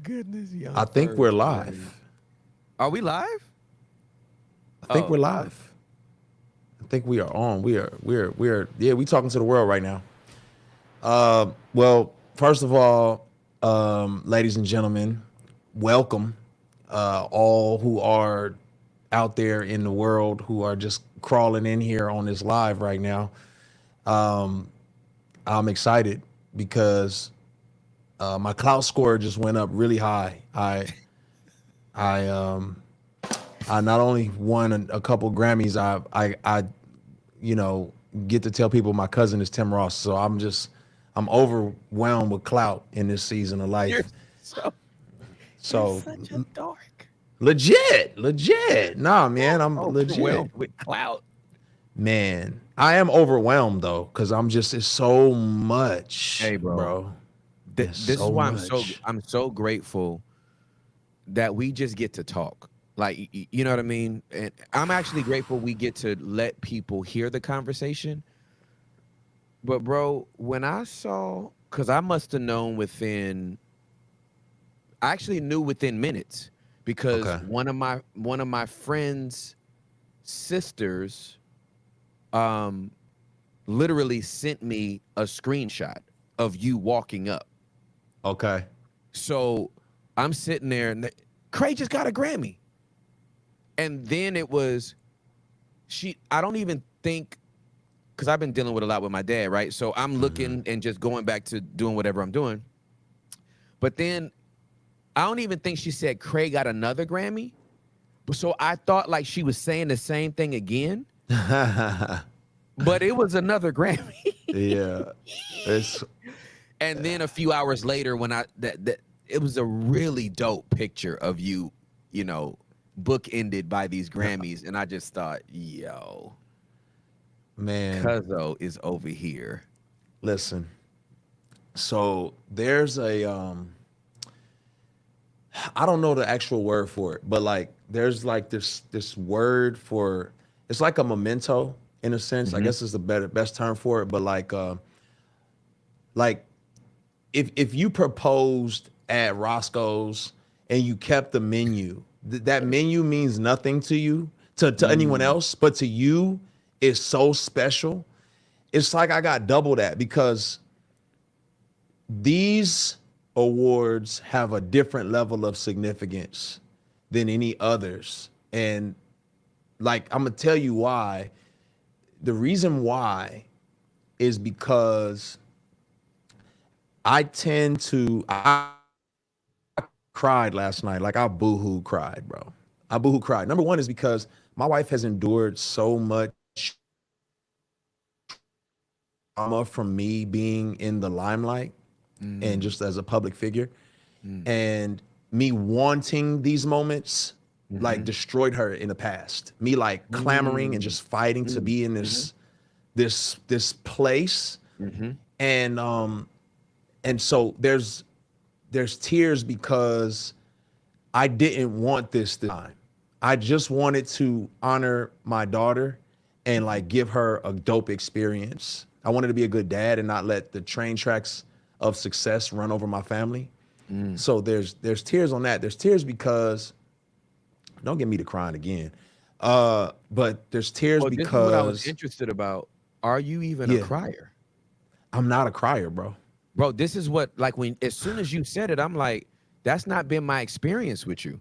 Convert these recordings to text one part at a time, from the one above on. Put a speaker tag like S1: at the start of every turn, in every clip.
S1: goodness, young
S2: I think we're
S1: Ferg, man.
S2: live.
S1: Are we live?
S2: I think we're
S1: Oh,
S2: live. I think we are on. We are. Yeah, we talking to the world right now. Well, first of all, ladies and gentlemen, welcome. All who are out there in the world who are just crawling in here on this live right now. I'm excited because my clout score just went up really high. I I not only won a couple Grammys, I you know get to tell people my cousin is Tim Ross. So I'm overwhelmed with clout in this season of
S1: you're
S2: life.
S1: so you're
S2: So
S1: such a dork.
S2: legit. Nah, man, I'm legit.
S1: Overwhelmed with clout.
S2: Man, I am overwhelmed though, because I'm just it's so much,
S1: Hey, bro.
S2: bro. It's
S1: This is
S2: so
S1: why
S2: much.
S1: I'm so grateful that we just get to talk. Like you know what I mean? And I'm actually grateful we get to let people hear the conversation. But bro, when I saw cuz I must have known within I actually knew within minutes because
S2: Okay.
S1: one of my friends' sisters um literally sent me a screenshot of you walking up.
S2: Okay.
S1: So I'm sitting there and Craig just got a Grammy. And then it was I don't even think because I've been dealing with a lot with my dad, right? So I'm looking and just going back to doing whatever I'm doing. But then I don't even think she said Craig got another Grammy. But so I thought like she was saying the same thing again, but it was another Grammy.
S2: Yeah. It's
S1: And then a few hours later, when that it was a really dope picture of you, you know, book ended by these Grammys, and I just thought, yo,
S2: man,
S1: Cuzzo is over here.
S2: listen. So there's a I don't know the actual word for it, but like there's like this word for it's like a memento in a sense. I
S1: Hmm.
S2: guess is the best term for it, but like if you proposed at Roscoe's and you kept the menu, that menu means nothing to you, to anyone
S1: Mm.
S2: else, but to you it's so special. It's like I got double that because these awards have a different level of significance than any others. And like I'm gonna tell you why. The reason why is because I cried last night. Like I boohoo cried, bro. I boohoo cried. Number one is because my wife has endured so much trauma from me being in the limelight and
S1: Mm.
S2: just as a public figure.
S1: Mm.
S2: And me wanting these moments like
S1: Hmm.
S2: destroyed her in the past. Me like clamoring and
S1: Mm.
S2: just fighting to
S1: Mm.
S2: be in
S1: Hmm.
S2: this place.
S1: Hmm.
S2: And so there's tears because I didn't want this time. I just wanted to honor my daughter and
S1: Hmm.
S2: like give her a dope experience. I wanted to be a good dad and not let the train tracks of success run over my family.
S1: Mm.
S2: So there's tears on that. There's tears because don't get me to crying again. But there's tears
S1: Well, this is what I was
S2: because
S1: interested about. Are you even a
S2: yeah,
S1: crier?
S2: I'm not a crier, bro.
S1: Bro, this is what like when as soon as you said it, I'm like, that's not been my experience with you.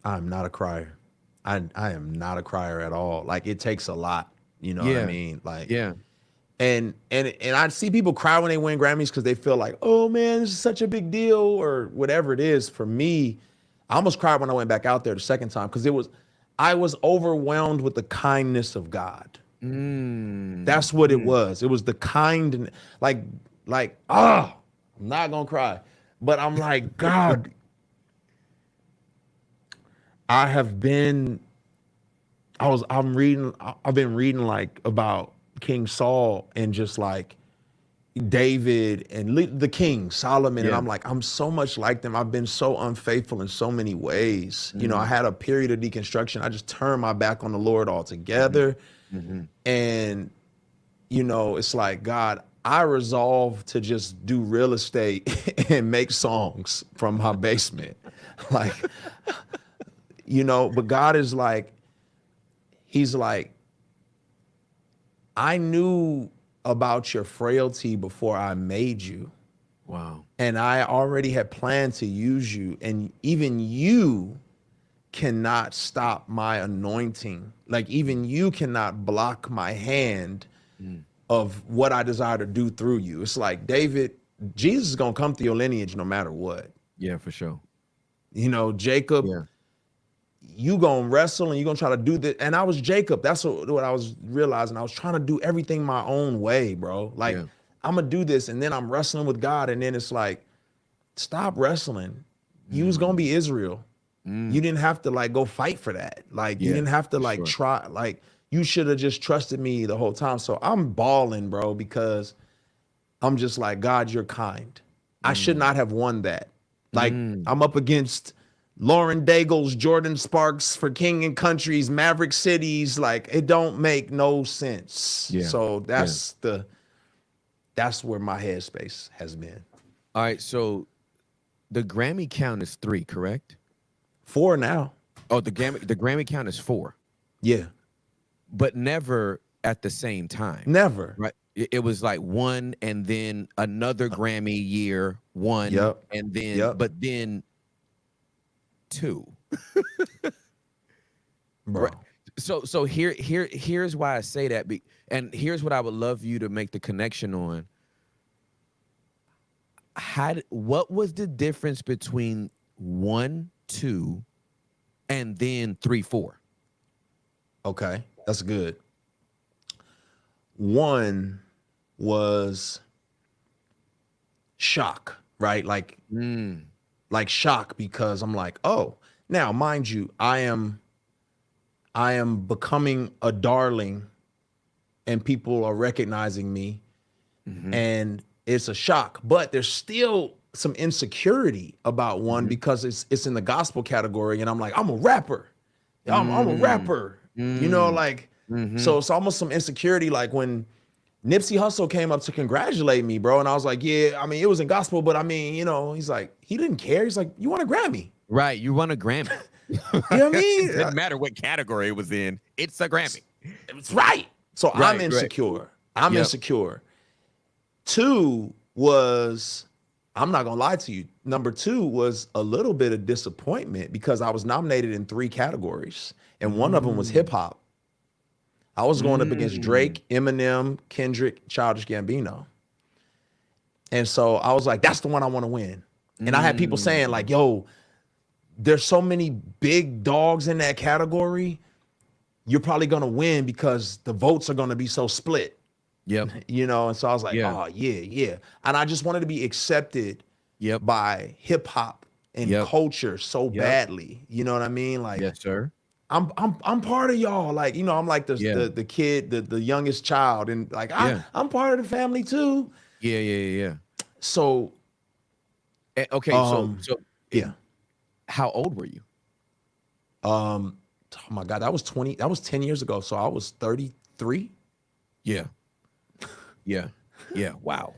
S2: I'm not a crier. I am not a crier at all. Like it takes a lot. You know what I
S1: Yeah.
S2: mean? Like
S1: Yeah.
S2: and I see people cry when they win Grammys because they feel like, oh man, this is such a big deal or whatever it is. For me, I almost cried when I went back out there the second time because I was overwhelmed with the kindness of God.
S1: Mm.
S2: That's what it
S1: Mm.
S2: was. It was the kind, like, I'm not gonna cry, but I'm like, God, I have been, I've been reading like about King Saul and just like David and the king Solomon, and
S1: Yeah.
S2: I'm like, I'm so much like them. I've been so unfaithful in so many ways. You know, I
S1: Mm.
S2: had a period of deconstruction. I just turned my back on the Lord
S1: Mhm.
S2: altogether,
S1: Mhm.
S2: and it's like God. I resolved to just do real estate and make songs from my basement. Like, but God is like, he's like, I knew about your frailty before I made you.
S1: Wow.
S2: And I already had planned to use you. And even you cannot stop my anointing. Like, even you cannot block my hand of what I desire to do through you. It's like, David, Jesus is going to come through your lineage no matter what.
S1: Yeah, for sure.
S2: Jacob,
S1: Yeah.
S2: you going to wrestle and you going to try to do this. And I was Jacob. That's what I was realizing. I was trying to do everything my own way, bro. Like,
S1: Yeah.
S2: I'm going to do this. And then I'm wrestling with God. And then it's like, stop wrestling. You was going to be Israel. You didn't have to like go fight for that. Like, you didn't have to like try. Like, you should have just trusted me the whole time. So I'm balling, bro, because I'm just like, God, you're kind. I should not have won that. Like, I'm up against Lauren Daigle's, Jordan Sparks for King and Country's, Maverick Cities. Like, it don't make no sense.
S1: Yeah.
S2: So that's where my headspace has been.
S1: All right. So the Grammy count is 3, correct?
S2: 4 now.
S1: Oh, the Grammy count is 4,
S2: Yeah.
S1: but never at the same time.
S2: Never.
S1: Right. It was like 1 and then another Grammy year, 1.
S2: Yep.
S1: And then,
S2: Yep.
S1: but then 2.
S2: Bro.
S1: Right. So here's why I say that. And here's what I would love you to make the connection on. What was the difference between 1, 2, and then 3, 4?
S2: Okay, that's good. 1 was shock, right? Like shock, because I'm like, oh, now mind you, I am becoming a darling and people are recognizing me, and it's a shock, but there's still some insecurity about 1 because it's in the gospel category, and I'm like, I'm a rapper. I'm a rapper. So it's almost some insecurity. Like when Nipsey Hussle came up to congratulate me, bro, and I was like, yeah, I mean, it was in gospel, but I mean, he's like, he didn't care. He's like, you want a Grammy?
S1: Right, you won a Grammy.
S2: You know what I mean?
S1: It didn't matter what category it was in. It's a Grammy.
S2: It's right. So
S1: Right,
S2: I'm insecure.
S1: right.
S2: I'm
S1: Yep.
S2: insecure. 2 was, I'm not gonna lie to you. Number 2 was a little bit of disappointment because I was nominated in 3 categories, and one of them was hip hop. I was going up against Drake, Eminem, Kendrick, Childish Gambino. And so I was like, that's the one I want to win. And I had people saying like, yo, there's so many big dogs in that category. You're probably going to win because the votes are going to be so split.
S1: Yep.
S2: And so I was like,
S1: Yeah.
S2: oh, yeah. And I just wanted to be accepted
S1: Yep.
S2: by hip hop and
S1: Yep.
S2: culture so badly. You know what I mean? Like,
S1: Yes, sir.
S2: I'm part of y'all. Like, I'm like the kid, the youngest child. And like, I'm part of the family too.
S1: Yeah.
S2: So,
S1: Okay, so
S2: yeah.
S1: how old were you?
S2: Oh my God, that was 10 years ago. So I was 33.
S1: Yeah. Wow.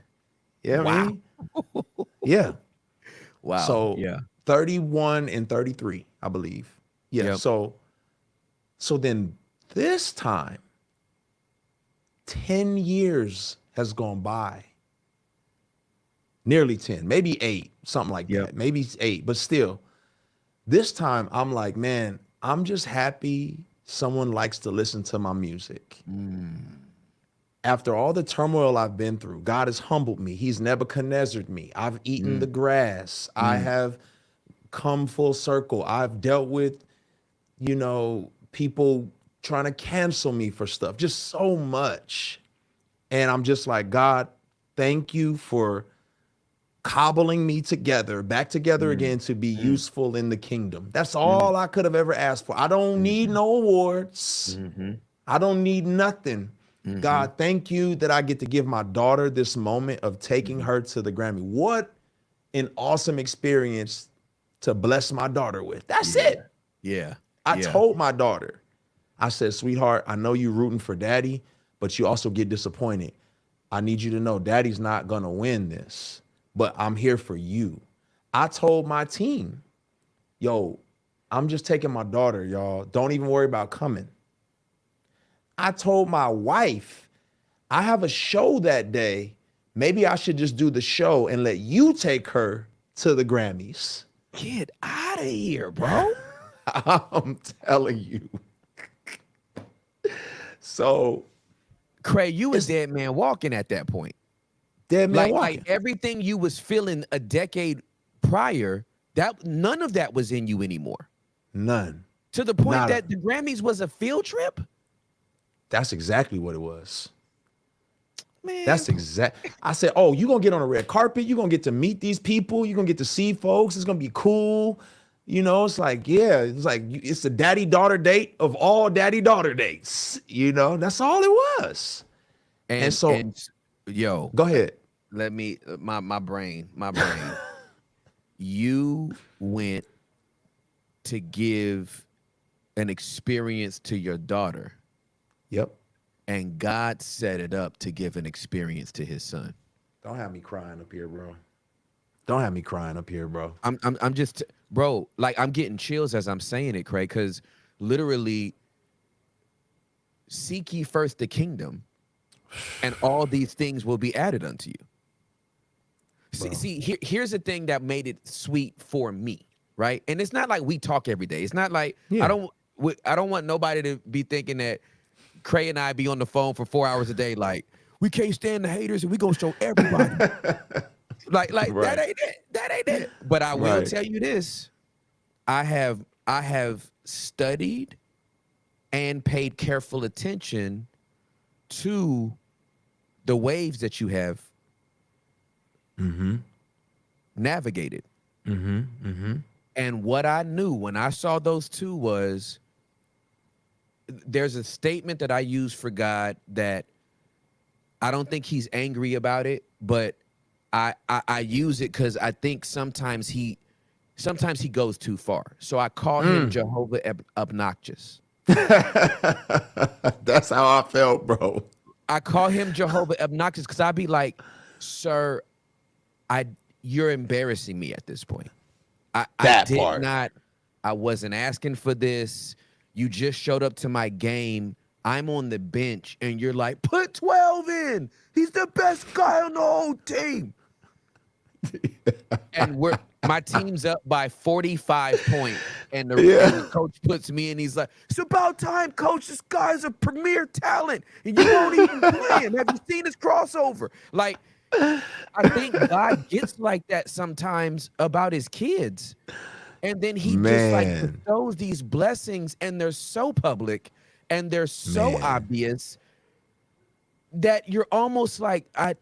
S2: Yeah.
S1: Wow.
S2: I mean, yeah.
S1: Wow.
S2: So
S1: yeah.
S2: 31 and 33, I believe. Yeah.
S1: Yep.
S2: So then this time, 10 years has gone by. Nearly 10, maybe 8, something like
S1: Yep.
S2: that. Maybe 8, but still, this time I'm like, man, I'm just happy someone likes to listen to my music. After all the turmoil I've been through, God has humbled me. He's Nebuchadnezzar'd me. I've eaten the grass. I have come full circle. I've dealt with, people trying to cancel me for stuff, just so much. And I'm just like, God, thank you for cobbling me back together again to be useful in the kingdom. That's all I could have ever asked for. I don't need no awards. I don't need nothing. God, thank you that I get to give my daughter this moment of taking her to the Grammy. What an awesome experience to bless my daughter with. That's it.
S1: Yeah.
S2: I told my daughter, I said, sweetheart, I know you're rooting for daddy, but you also get disappointed. I need you to know daddy's not going to win this, but I'm here for you. I told my team, yo, I'm just taking my daughter, y'all. Don't even worry about coming. I told my wife, I have a show that day. Maybe I should just do the show and let you take her to the Grammys.
S1: Get out of here, bro.
S2: I'm telling you. So,
S1: Craig, you was dead man walking at that point.
S2: dead man walking.
S1: Like everything you was feeling a decade prior, that none of that was in you anymore.
S2: None.
S1: To the point
S2: Nada.
S1: that the Grammys was a field trip?
S2: That's exactly what it was.
S1: Man.
S2: That's exact. I said, oh, you're going to get on a red carpet. You're going to get to meet these people. You're going to get to see folks. It's going to be cool. You know, it's like, yeah, it's like, it's the daddy-daughter date of all daddy-daughter dates. You know, that's all it was. And so,
S1: yo,
S2: go ahead.
S1: Let me, my brain. You went to give an experience to your daughter.
S2: Yep.
S1: And God set it up to give an experience to his son.
S2: Don't have me crying up here, bro. Don't have me crying up here, bro.
S1: I'm just, bro, like I'm getting chills as I'm saying it, Craig, because literally seek ye first the kingdom and all these things will be added unto you. Here's the thing that made it sweet for me, right? And it's not like we talk every day. It's not like, I don't want nobody to be thinking that Cray and I be on the phone for 4 hours a day, like, we can't stand the haters and we gonna show everybody. like right. That ain't it. But I will tell you this. I have studied and paid careful attention to the waves that you have navigated. And what I knew when I saw those two was, there's a statement that I use for God that I don't think he's angry about it, but I use it because I think sometimes he goes too far. So I call him Jehovah obnoxious.
S2: That's how I felt, bro.
S1: I call him Jehovah obnoxious because I'd be like, sir, you're embarrassing me at this point. I wasn't asking for this. You just showed up to my game. I'm on the bench, and you're like, put 12 in. He's the best guy on the whole team. And my team's up by 45 points, and the coach puts me in. He's like, it's about time, coach. This guy's a premier talent, and you won't even play him. Have you seen his crossover? Like, I think God gets like that sometimes about his kids. And then he just like bestows these blessings, and they're so public and they're so obvious that you're almost like, I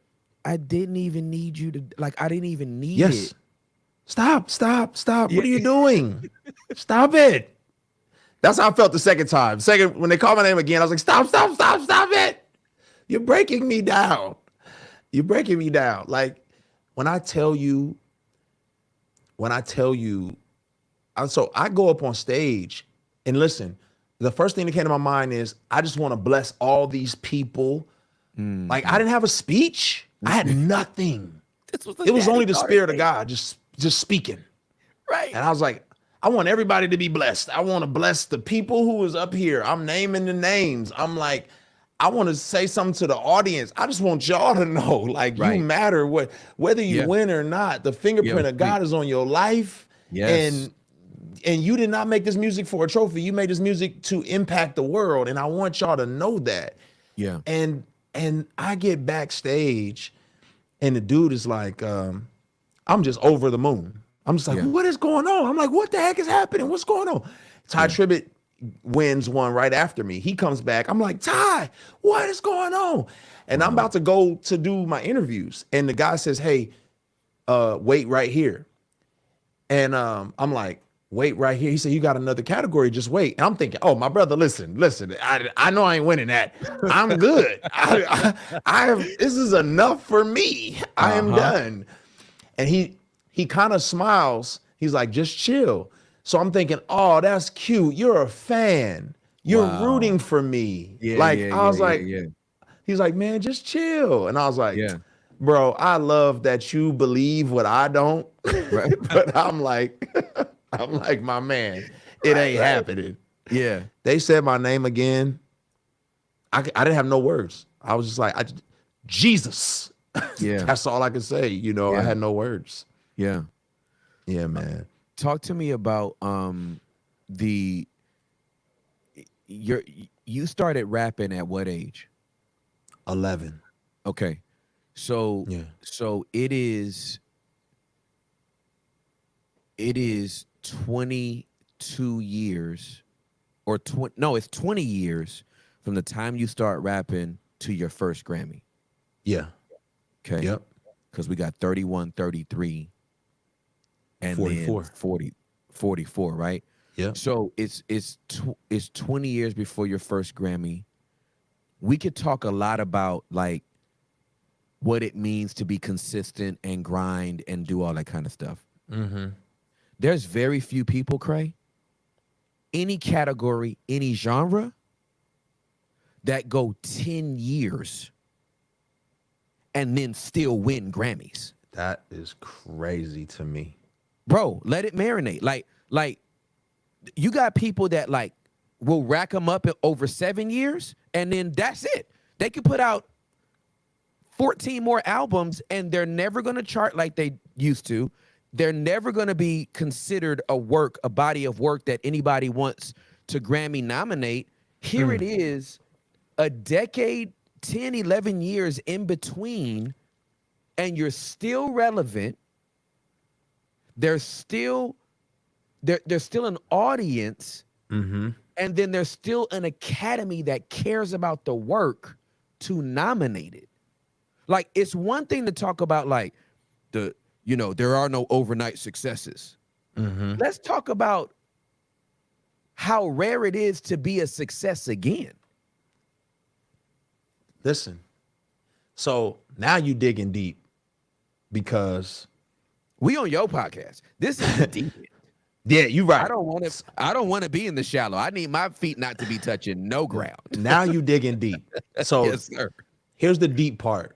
S1: didn't even need you to, like, I didn't even need it.
S2: Stop. What are you doing? Stop it. That's how I felt the second time. When they called my name again, I was like, stop it. You're breaking me down. Like, when I tell you, so I go up on stage and listen, the first thing that came to my mind is, I just want to bless all these people. Like, I didn't have a speech. I had nothing. It was only the Spirit of God just speaking. Right. And I was like, I want everybody to be blessed. I want to bless the people who was up here. I'm naming the names. I'm like, I want to say something to the audience. I just want y'all to know, like, you matter, whether you win or not. The fingerprint of God is on your life. Yes. And you did not make this music for a trophy. You made this music to impact the world. And I want y'all to know that. Yeah. And I get backstage and the dude is like, I'm just over the moon. I'm just like, what is going on? I'm like, what the heck is happening? What's going on? Ty Tribbett wins one right after me. He comes back. I'm like, Ty, what is going on? And I'm about to go to do my interviews. And the guy says, hey, wait right here. And I'm like, wait right here. He said, you got another category, just wait. And I'm thinking, oh, my brother, listen, I know I ain't winning that. I'm good. I have, this is enough for me. I am done. And he kind of smiles. He's like, just chill. So I'm thinking, oh, that's cute. You're a fan. You're rooting for me. He's He's like, man, just chill. And I was like,
S1: Yeah.
S2: bro, I love that you believe what I don't.
S1: Right.
S2: But I'm like, I'm like, my man, it
S1: Right.
S2: ain't
S1: Right.
S2: happening.
S1: Yeah.
S2: They said my name again. I didn't have no words. I was just like, Jesus.
S1: Yeah.
S2: That's all I could say. You know, I
S1: Yeah.
S2: had no words.
S1: Yeah.
S2: Yeah, man.
S1: Talk to me about the your you started rapping at what age?
S2: 11.
S1: Okay. So
S2: Yeah.
S1: so it is 22 years or 20 no, it's 20 years from the time you start rapping to your first Grammy.
S2: Yeah.
S1: Okay.
S2: Yep.
S1: Because we got 31, 33, and then
S2: 44.
S1: 40, 44, right?
S2: Yep.
S1: So it's 20 years before your first Grammy. We could talk a lot about like what it means to be consistent and grind and do all that kind of stuff.
S2: Mm-hmm.
S1: There's very few people, Cray, any category, any genre, that go 10 years and then still win Grammys.
S2: That is crazy to me.
S1: Bro, let it marinate. Like you got people that like will rack them up in over 7 years and then that's it. They could put out 14 more albums and they're never going to chart like they used to. They're never going to be considered a body of work that anybody wants to Grammy nominate. Here it is, a decade, 10, 11 years in between, and you're still relevant. There's still an audience,
S2: Mm-hmm.
S1: and then there's still an academy that cares about the work to nominate it. Like, it's one thing to talk about like there are no overnight successes.
S2: Mm-hmm.
S1: Let's talk about how rare it is to be a success again.
S2: Listen. So now you digging deep because
S1: We on your podcast. This is the deep end.
S2: yeah, you right.
S1: I don't want to be in the shallow. I need my feet not to be touching no ground.
S2: Now you digging deep. So
S1: Yes, sir.
S2: here's the deep part.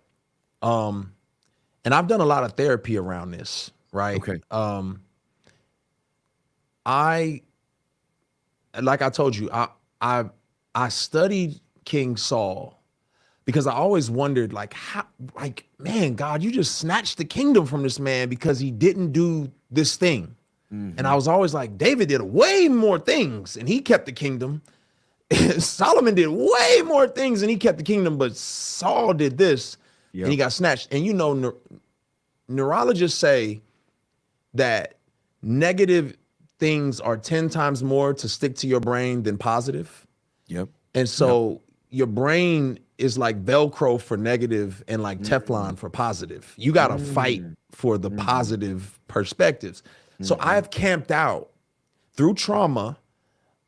S2: And I've done a lot of therapy around this, right?
S1: Okay.
S2: I like I told you, I studied King Saul because I always wondered, like, how, like, man, God, you just snatched the kingdom from this man because he didn't do this thing. And I was always like, David did way more things and he kept the kingdom. Solomon did way more things and he kept the kingdom, but Saul did this and he got snatched. And you know, neurologists say that negative things are 10 times more to stick to your brain than positive.
S1: Yep.
S2: And so your brain is like Velcro for negative and like Teflon for positive. You got to fight for the positive perspectives. So I've camped out through trauma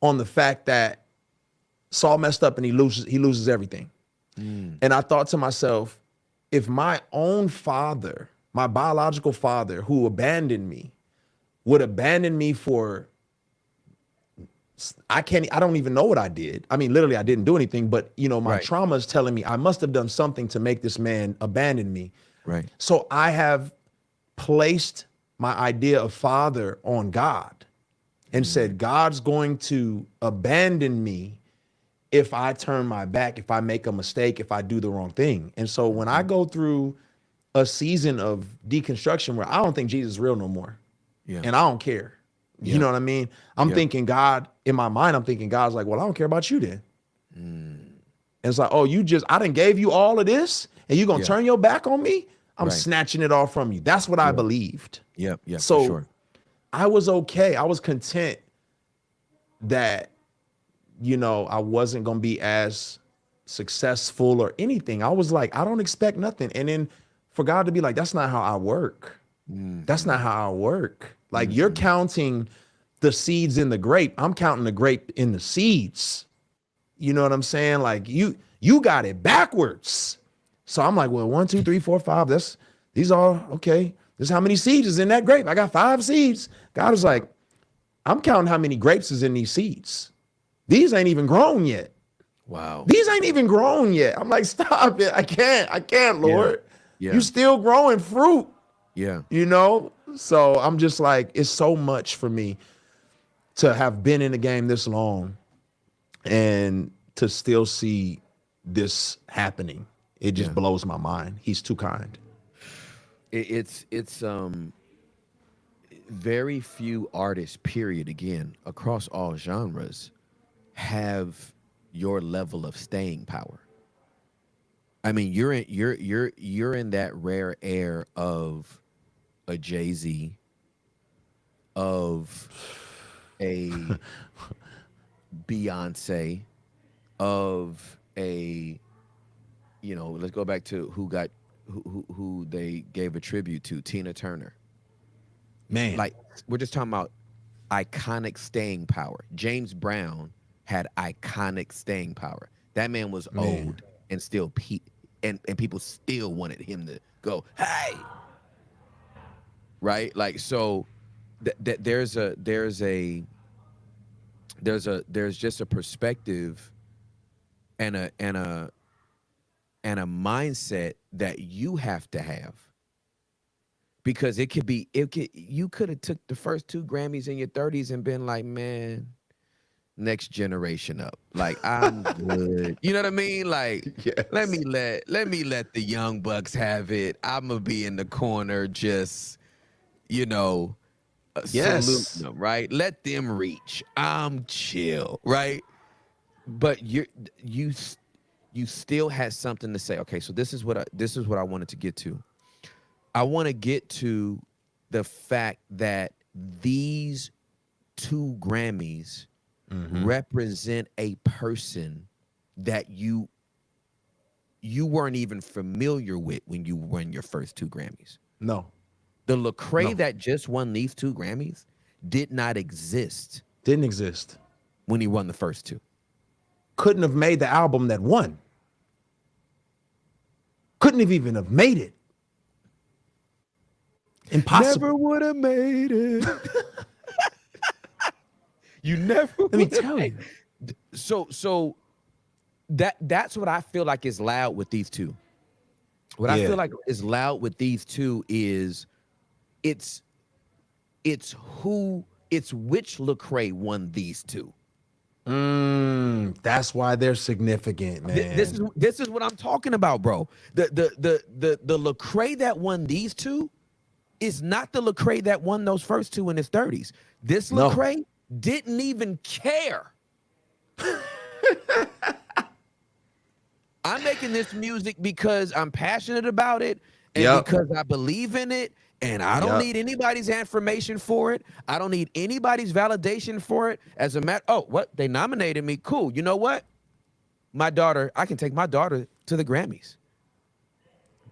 S2: on the fact that Saul messed up and he loses everything. And I thought to myself, if my own father, my biological father who abandoned me, would abandon me for, I don't even know what I did. I mean, literally I didn't do anything, but you know, my trauma is telling me I must have done something to make this man abandon me.
S1: Right.
S2: So I have placed my idea of father on God and said, God's going to abandon me if I turn my back, if I make a mistake, if I do the wrong thing. And so when I go through a season of deconstruction where I don't think Jesus is real no more, and I don't care, you know what I mean? I'm thinking God, in my mind, I'm thinking God's like, well, I don't care about you then. And it's like, oh, I done gave you all of this and you're going to turn your back on me? I'm snatching it all from you. That's what I believed.
S1: Yep. Yeah.
S2: So
S1: for sure.
S2: I was okay. I was content that, you know, I wasn't going to be as successful or anything. I was like, I don't expect nothing. And then for God to be like, that's not how I work. That's not how I work. Like you're counting the seeds in the grape. I'm counting the grape in the seeds. You know what I'm saying? Like you got it backwards. So I'm like, well, 1, 2, 3, 4, 5. These are okay. This is how many seeds is in that grape. I got 5 seeds. God is like, I'm counting how many grapes is in these seeds. These ain't even grown yet.
S1: Wow.
S2: These ain't even grown yet. I'm like, stop it. I can't,
S1: Yeah.
S2: Lord. You
S1: Yeah.
S2: still growing fruit,
S1: Yeah.
S2: you know? So I'm just like, it's so much for me to have been in the game this long and to still see this happening. It just
S1: Yeah.
S2: blows my mind. He's too kind.
S1: It's very few artists, period, again, across all genres, have your level of staying power. I mean, you're in that rare air of a Jay-Z, of a Beyonce, of a, let's go back to who they gave a tribute to, Tina Turner.
S2: Man,
S1: Like, we're just talking about iconic staying power. James Brown had iconic staying power. That man was
S2: man.
S1: old and still and people still wanted him to go, hey, right? Like, so there's just a perspective and a mindset that you have to have, because you could have took the first two Grammys in your 30s and been like, man, next generation up. Like, I'm good. You know what I mean? Like, let
S2: Yes.
S1: me let the young bucks have it. I'm gonna be in the corner just, you know, saluting
S2: Yes.
S1: them, right? Let them reach. I'm chill, right? But you you still had something to say. Okay, so this is what I wanted to get to. I want to get to the fact that these two Grammys represent a person that you weren't even familiar with when you won your first two Grammys.
S2: No,
S1: The Lecrae
S2: no.
S1: that just won these two Grammys did not exist
S2: Didn't exist.
S1: when he won the first two.
S2: Couldn't have made the album that won. Couldn't have even have made it.
S1: Never
S2: Impossible.
S1: would have made it. You never.
S2: Let me tell you.
S1: So that's what I feel like is loud with these two. What I
S2: Yeah.
S1: feel like is loud with these two is it's it's which Lecrae won these two.
S2: That's why they're significant, man.
S1: This is what I'm talking about, bro. The Lecrae that won these two is not the Lecrae that won those first two in his 30s. This
S2: No.
S1: Lecrae didn't even care. I'm making this music because I'm passionate about it and
S2: Yep.
S1: because I believe in it, and I don't
S2: Yep.
S1: need anybody's affirmation for it. I don't need anybody's validation for it. As a matter, oh, what? They nominated me. Cool. You know what? I can take my daughter to the Grammys.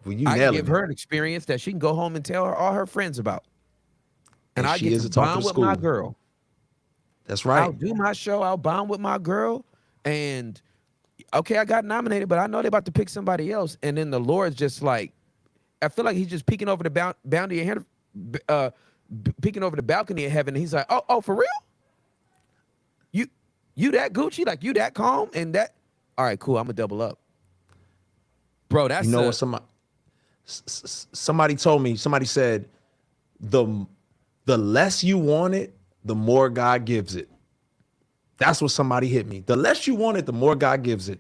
S2: Well, you
S1: I can
S2: nailing
S1: give
S2: it.
S1: her an experience that she can go home and tell all her friends about. And
S2: And
S1: I
S2: she
S1: get
S2: is
S1: to
S2: a talk of
S1: bond
S2: the
S1: with my
S2: school.
S1: girl.
S2: That's
S1: I'll
S2: right.
S1: do my show. I'll bond with my girl. And okay, I got nominated, but I know they're about to pick somebody else. And then the Lord's just like, I feel like he's just peeking over the boundary of heaven, peeking over the balcony of heaven. And he's like, oh, for real? You that Gucci? Like, you that calm? And that, all right, cool. I'm gonna double up. Bro,
S2: You know what somebody told me, somebody said, the less you want it, the more God gives it. That's what somebody hit me. The less you want it, the more God gives it.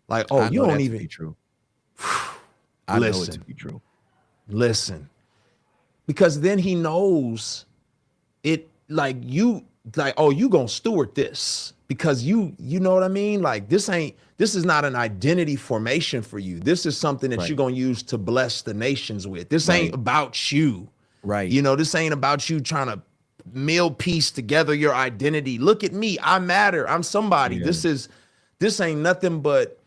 S2: Like, oh,
S1: I
S2: you
S1: know
S2: don't
S1: that to
S2: even
S1: be true. I know it to
S2: listen.
S1: be true.
S2: Listen. Because then he knows it, like, you, like, oh, you gonna steward this because you know what I mean? Like, this is not an identity formation for you. This is something that
S1: Right.
S2: you're gonna use to bless the nations with. This
S1: Right.
S2: ain't about you.
S1: Right.
S2: You know, this ain't about you trying to meal piece together your identity. Look at me. I matter. I'm somebody.
S1: Yeah.
S2: This ain't nothing but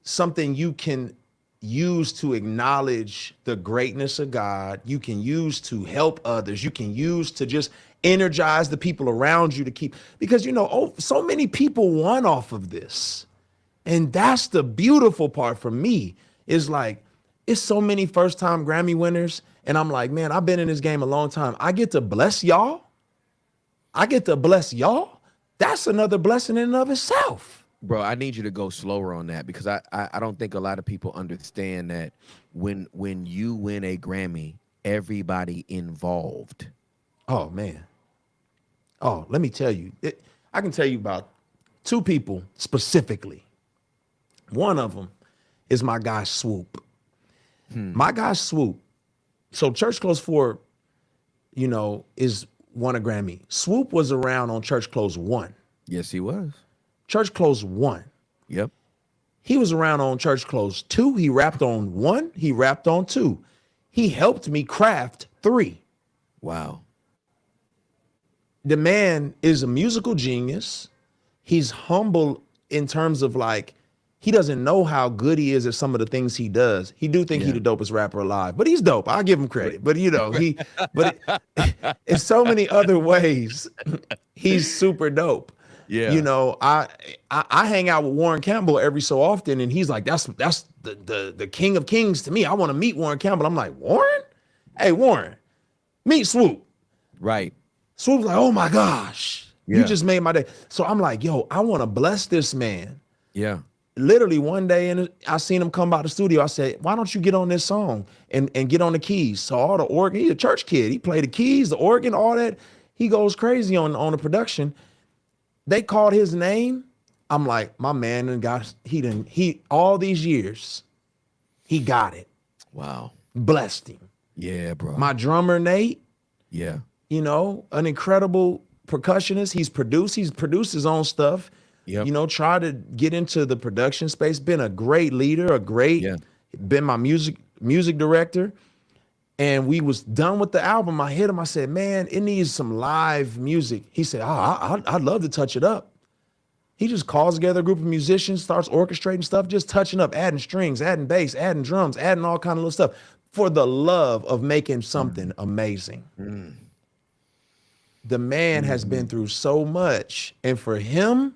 S2: something you can use to acknowledge the greatness of God. You can use to help others. You can use to just energize the people around you to keep, because, so many people won off of this. And that's the beautiful part for me, is like, it's so many first time Grammy winners. And I'm like, man, I've been in this game a long time. I get to bless y'all. That's another blessing in and of itself.
S1: Bro, I need you to go slower on that because I don't think a lot of people understand that when you win a Grammy, everybody involved.
S2: Oh man. Oh, let me tell you. I can tell you about two people specifically. One of them is my guy Swoop.
S1: Hmm.
S2: My guy Swoop. So Church Close 4, is won a Grammy. Swoop was around on Church Close 1.
S1: Yes, he was.
S2: Church Close 1.
S1: Yep.
S2: He was around on Church Close 2. He rapped on 1. He rapped on 2. He helped me craft 3.
S1: Wow.
S2: The man is a musical genius. He's humble in terms of like, he doesn't know how good he is at some of the things he does. He do think he
S1: Yeah.
S2: the dopest rapper alive, but he's dope. I'll give him credit. But in so many other ways, he's super dope.
S1: Yeah.
S2: I hang out with Warren Campbell every so often, and he's like, that's the king of kings to me. I want to meet Warren Campbell. I'm like, Warren? Hey, Warren, meet Swoop.
S1: Right.
S2: Swoop's like, oh my gosh, you
S1: Yeah.
S2: just made my day. So I'm like, yo, I want to bless this man.
S1: Yeah.
S2: Literally one day, and I seen him come by the studio. I said, why don't you get on this song and get on the keys? So all the organ, he's a church kid. He played the keys, the organ, all that. He goes crazy on the production. They called his name. I'm like, my man and got he all these years, he got it.
S1: Wow.
S2: Blessed him.
S1: Yeah, bro.
S2: My drummer Nate,
S1: Yeah.
S2: an incredible percussionist. He's produced his own stuff.
S1: Yep.
S2: Try to get into the production space. Been a great leader,
S1: Yeah.
S2: been my music director. And we was done with the album. I hit him. I said, man, it needs some live music. He said, I'd love to touch it up. He just calls together a group of musicians, starts orchestrating stuff, just touching up, adding strings, adding bass, adding drums, adding all kind of little stuff for the love of making something amazing.
S1: Mm.
S2: The man has been through so much. And for him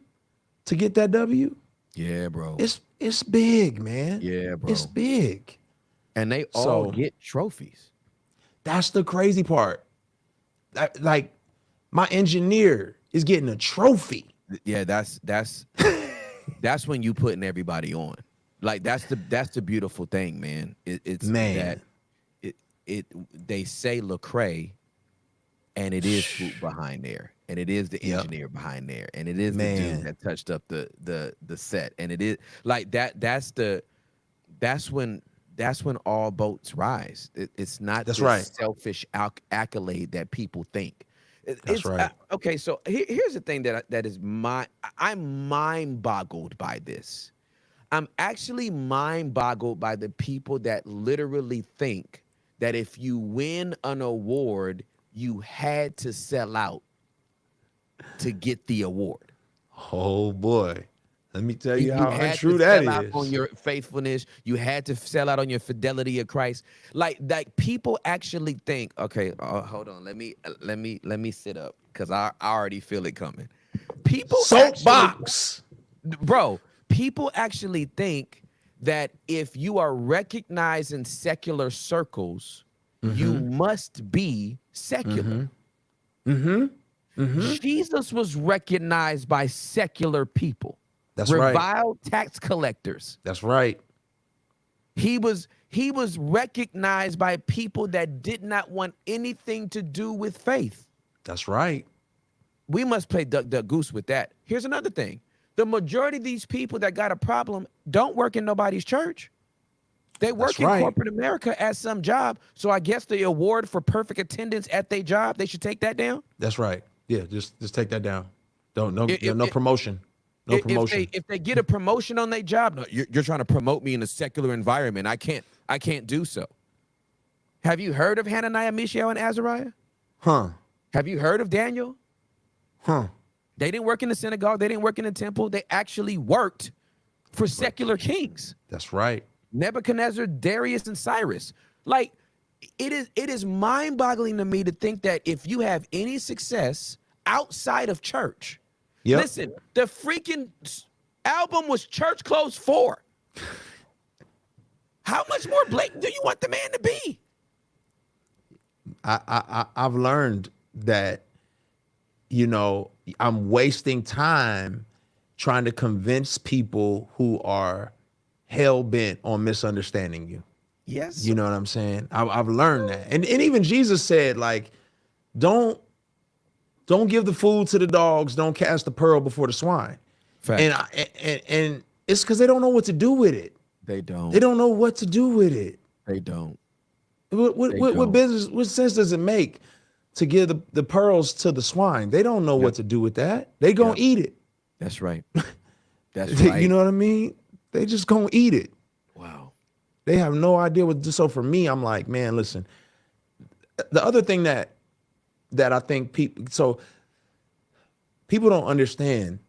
S2: to get that W,
S1: Yeah, bro.
S2: it's big, man.
S1: Yeah, bro.
S2: It's big.
S1: And they all
S2: So-
S1: get trophies.
S2: That's the crazy part. Like my engineer is getting a trophy.
S1: Yeah, that's that's when you putting everybody on. Like that's the beautiful thing, man. It's
S2: Man.
S1: that they say Lecrae, and it is Swoop behind there, and it is the
S2: Yep.
S1: engineer behind there, and it is the
S2: Man.
S1: dude that touched up the set, and it is like that. That's when all boats rise. It's not
S2: That's
S1: this
S2: right.
S1: selfish accolade that people think.
S2: That's right.
S1: Okay, so here's the thing that is I'm mind boggled by this. I'm actually mind boggled by the people that literally think that if you win an award, you had to sell out to get the award.
S2: Oh boy. Let me tell you
S1: You
S2: how
S1: had
S2: untrue
S1: to
S2: that
S1: sell out
S2: is.
S1: on your faithfulness. You had to sell out on your fidelity of Christ. Like people actually think, okay, hold on, let me sit up because I already feel it coming. People
S2: Soapbox.
S1: bro, people actually think that if you are recognized in secular circles, you must be secular. Jesus was recognized by secular people.
S2: That's right.
S1: Reviled tax collectors.
S2: That's right.
S1: He was recognized by people that did not want anything to do with faith.
S2: That's right.
S1: We must play duck duck goose with that. Here's another thing. The majority of these people that got a problem don't work in nobody's church. They work
S2: That's
S1: in
S2: right.
S1: corporate America at some job. So I guess the award for perfect attendance at their job, they should take that down.
S2: That's right. Yeah, just take that down. No
S1: If-
S2: promotion. No promotion.
S1: If they get a promotion on their job, no, you're trying to promote me in a secular environment. I can't do so. Have you heard of Hananiah, Mishael, and Azariah?
S2: Huh.
S1: Have you heard of Daniel?
S2: Huh.
S1: They didn't work in the synagogue. They didn't work in the temple. They actually worked for secular kings.
S2: That's right.
S1: Nebuchadnezzar, Darius, and Cyrus. Like, it is mind-boggling to me to think that if you have any success outside of church,
S2: Yep.
S1: listen, the freaking album was Church Close 4. How much more blatant do you want the man to be?
S2: I've learned that, I'm wasting time trying to convince people who are hell bent on misunderstanding you.
S1: Yes.
S2: You know what I'm saying? I've learned that. And even Jesus said, like, don't give the food to the dogs, don't cast the pearl before the swine. And
S1: Facts.
S2: and it's because they don't know what to do with it.
S1: They
S2: They
S1: don't.
S2: don't know what to do with it.
S1: They don't. They
S2: What
S1: don't.
S2: business, what sense does it make to give the pearls to the swine? They don't know
S1: Yep.
S2: what to do with that. They gonna
S1: Yep.
S2: eat it.
S1: That's right. That's
S2: You
S1: right.
S2: know what I mean? They just gonna eat it.
S1: Wow.
S2: They have no idea what to do. So for me, I'm like, man, listen. The other thing that I think people don't understand,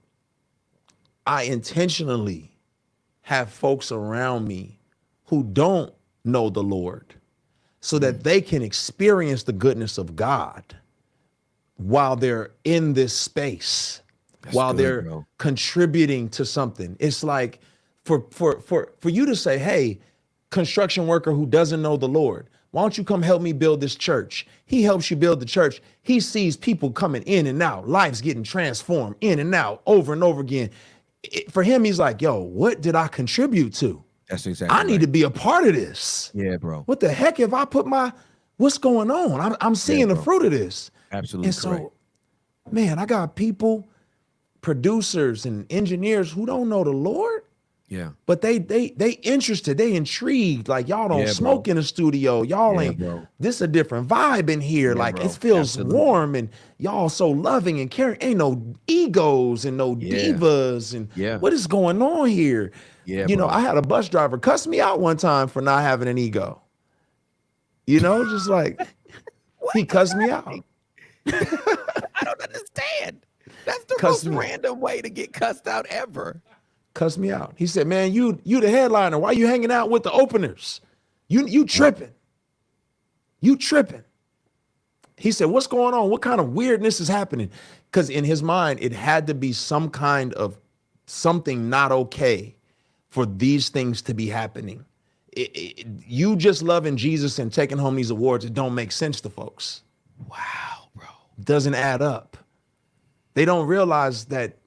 S2: I intentionally have folks around me who don't know the Lord so that they can experience the goodness of God while they're in this space,
S1: That's
S2: while
S1: good,
S2: they're
S1: bro.
S2: contributing to something. It's like for you to say, hey, construction worker who doesn't know the Lord, why don't you come help me build this church? He helps you build the church. He sees people coming in and out, lives getting transformed in and out over and over again. For him, he's like, yo, what did I contribute to?
S1: That's
S2: I
S1: exactly
S2: need
S1: right.
S2: to be a part of this.
S1: Yeah, bro.
S2: What the heck if I put what's going on? I'm
S1: Yeah,
S2: seeing the
S1: bro.
S2: fruit of this.
S1: Absolutely
S2: And
S1: correct.
S2: so, man, I got people, producers and engineers who don't know the Lord,
S1: Yeah.
S2: but they interested, they intrigued. Like, y'all don't
S1: Yeah,
S2: smoke
S1: bro.
S2: in the studio. Y'all
S1: Yeah,
S2: ain't,
S1: bro.
S2: this a different vibe in here.
S1: Yeah,
S2: Like, it
S1: bro.
S2: feels
S1: Absolutely.
S2: warm and y'all so loving and caring. Ain't no egos and no
S1: Yeah.
S2: divas. And
S1: Yeah.
S2: what is going on here?
S1: Yeah,
S2: You know,
S1: bro.
S2: I had a bus driver cuss me out one time for not having an ego. You know, just like
S1: What?
S2: he cussed me out.
S1: I don't understand. That's the
S2: Cussed
S1: most
S2: me out.
S1: random way to get cussed out ever.
S2: Cussed me out. He said, man, you the headliner. Why you hanging out with the openers? You tripping. You tripping. He said, what's going on? What kind of weirdness is happening? Because in his mind, it had to be some kind of something not okay for these things to be happening. You just loving Jesus and taking home these awards, it don't make sense to folks.
S1: Wow, bro.
S2: Doesn't add up. They don't realize that,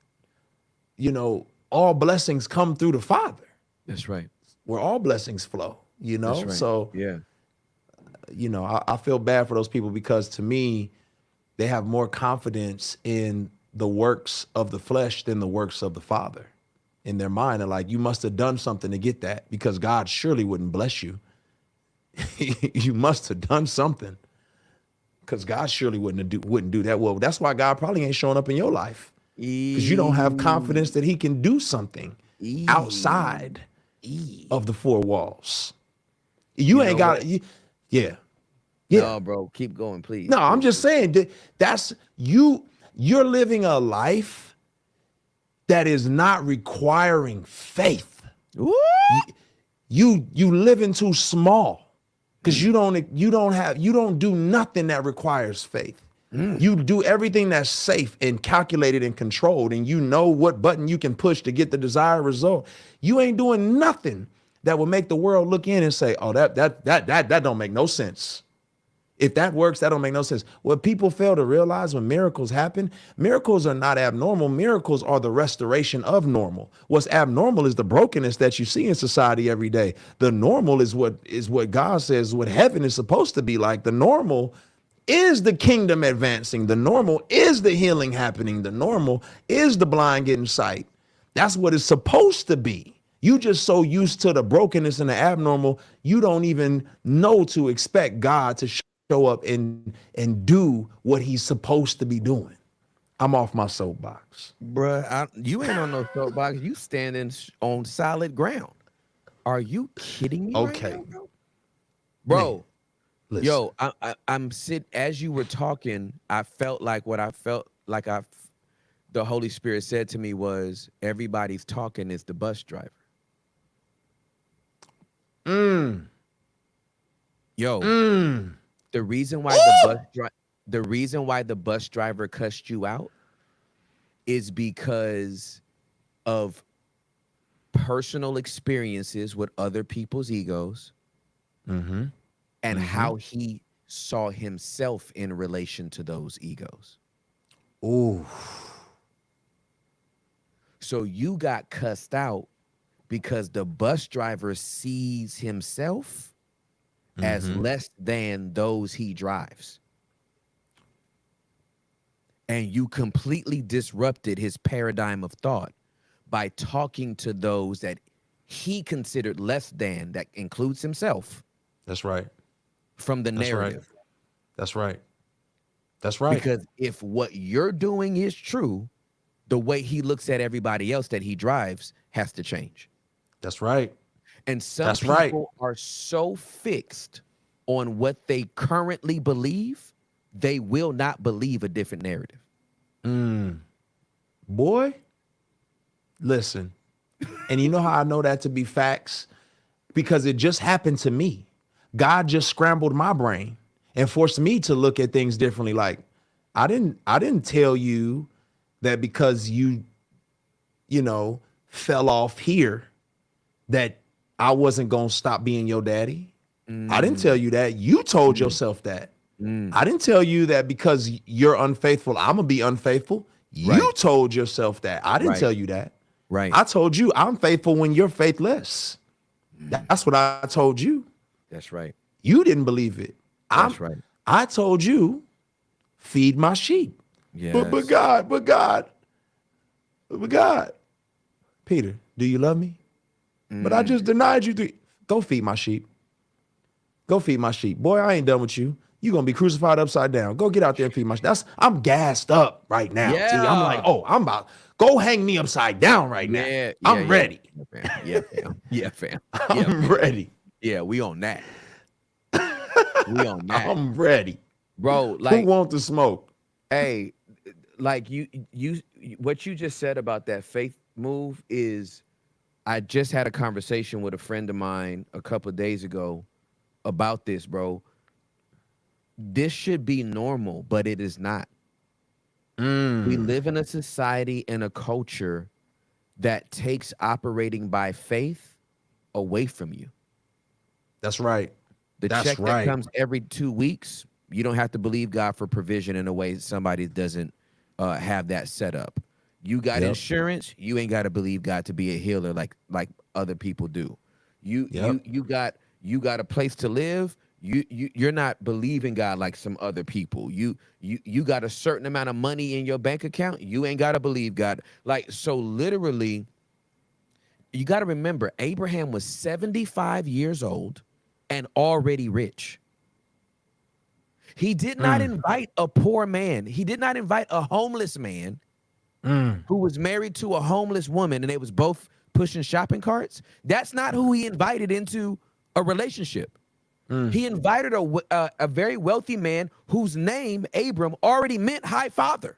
S2: you know, all blessings come through the Father,
S1: That's right.
S2: where all blessings flow, you
S1: That's
S2: know?
S1: right.
S2: So,
S1: Yeah.
S2: you know, I feel bad for those people because to me, they have more confidence in the works of the flesh than the works of the Father. In their mind, they're like, you must have done something to get that because God surely wouldn't bless you. You must have done something because God surely wouldn't do that. Well, that's why God probably ain't showing up in your life because you don't have confidence that he can do something outside of the four walls. You
S1: You
S2: ain't
S1: know
S2: got
S1: what?
S2: it. Yeah.
S1: No, bro. Keep going, please.
S2: No, I'm
S1: Please,
S2: just
S1: please.
S2: saying that you're living a life that is not requiring faith.
S1: Woo!
S2: You living too small because you don't do nothing that requires faith. You do everything that's safe and calculated and controlled, and you know what button you can push to get the desired result. You ain't doing nothing that will make the world look in and say, "Oh, that don't make no sense." If that works, that don't make no sense. What people fail to realize when miracles happen, miracles are not abnormal. Miracles are the restoration of normal. What's abnormal is the brokenness that you see in society every day. The normal is what God says, what heaven is supposed to be like. The normal is the kingdom advancing. The normal is the healing happening. The normal is the blind getting sight. That's what it's supposed to be. You just so used to the brokenness and the abnormal, you don't even know to expect God to show up and do what he's supposed to be doing. I'm off my soapbox.
S1: Bruh, you ain't on no soapbox. You standing on solid ground. Are you kidding me right
S2: Okay.
S1: now, bro?
S2: Man,
S1: Bro,
S2: listen.
S1: yo, I'm as you were talking, I felt like what I felt like the Holy Spirit said to me was everybody's talking is the bus driver. Yo, the reason why the reason why the bus driver cussed you out is because of personal experiences with other people's egos and how he saw himself in relation to those egos.
S2: Ooh.
S1: So you got cussed out because the bus driver sees himself as less than those he drives. And you completely disrupted his paradigm of thought by talking to those that he considered less than, that includes himself.
S2: That's right.
S1: From the narrative.
S2: That's right. That's right.
S1: Because if what you're doing is true, the way he looks at everybody else that he drives has to change.
S2: That's right.
S1: And some people are so fixed on what they currently believe, they will not believe a different narrative.
S2: Boy, listen. And you know how I know that to be facts? Because it just happened to me. God just scrambled my brain and forced me to look at things differently. Like, I didn't tell you that because you fell off here that I wasn't going to stop being your daddy. I didn't tell you that. You told yourself that. I didn't tell you that because you're unfaithful, I'm going to be unfaithful. You told yourself that. I didn't tell you that.
S1: Right.
S2: I told you I'm faithful when you're faithless. That's what I told you.
S1: That's right.
S2: You didn't believe it.
S1: That's right.
S2: I told you, feed my sheep.
S1: Yes.
S2: But God, Peter, do you love me? But I just denied you. Go feed my sheep. Go feed my sheep. Boy, I ain't done with you. You're going to be crucified upside down. Go get out there and feed my sheep. I'm gassed up right now.
S1: Yeah.
S2: See, I'm like, I'm about, go hang me upside down right now. I'm ready.
S1: Yeah, fam. Yeah, fam.
S2: I'm ready.
S1: Yeah, we on that. We on that.
S2: I'm ready.
S1: Bro, like,
S2: who want the smoke?
S1: Hey, like what you just said about that faith move is, I just had a conversation with a friend of mine a couple of days ago about this, bro. This should be normal, but it is not. We live in a society and a culture that takes operating by faith away from you.
S2: That's right.
S1: That's check that comes every 2 weeks, you don't have to believe God for provision in a way somebody doesn't have that set up. You got insurance, you ain't got to believe God to be a healer like other people do. You got a place to live. You're not believing God like some other people. You got a certain amount of money in your bank account. You ain't got to believe God. Like, so literally, you got to remember, Abraham was 75 years old and already rich. He did not invite a poor man. He did not invite a homeless man who was married to a homeless woman, and they was both pushing shopping carts. That's not who he invited into a relationship. He invited a very wealthy man whose name, Abram, already meant high father.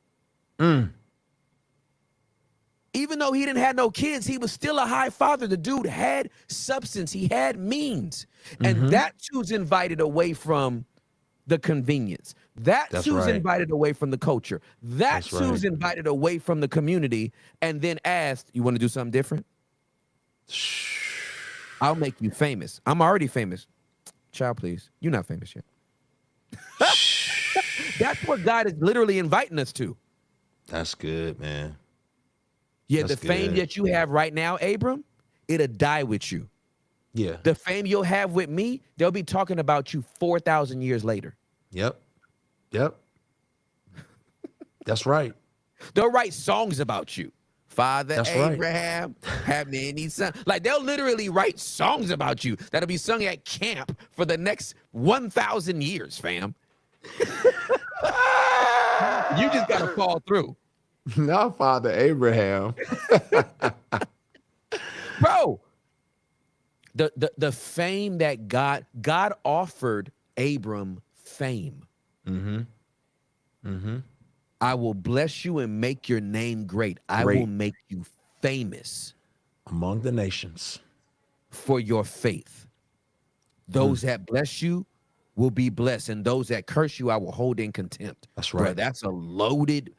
S1: Even though he didn't have no kids, he was still a high father. The dude had substance. He had means. And that's who's invited away from the convenience. That's who's invited away from the culture. That's who's invited away from the community and then asked, you want to do something different? I'll make you famous. I'm already famous. Child, please. You're not famous yet. That's what God is literally inviting us to.
S2: That's good, man.
S1: Yeah, the fame that you have right now, Abram, it'll die with you.
S2: Yeah.
S1: The fame you'll have with me, they'll be talking about you 4,000 years later.
S2: Yep. That's right.
S1: They'll write songs about you. Father
S2: That's
S1: Abraham, have many sons. Like, they'll literally write songs about you that'll be sung at camp for the next 1,000 years, fam. You just got to fall through.
S2: Not Father Abraham.
S1: Bro, the fame that God offered Abram fame. I will bless you and make your name great. I will make you famous
S2: among the nations
S1: for your faith. Those that bless you will be blessed, and those that curse you, I will hold in contempt.
S2: That's right.
S1: Bro, that's a loaded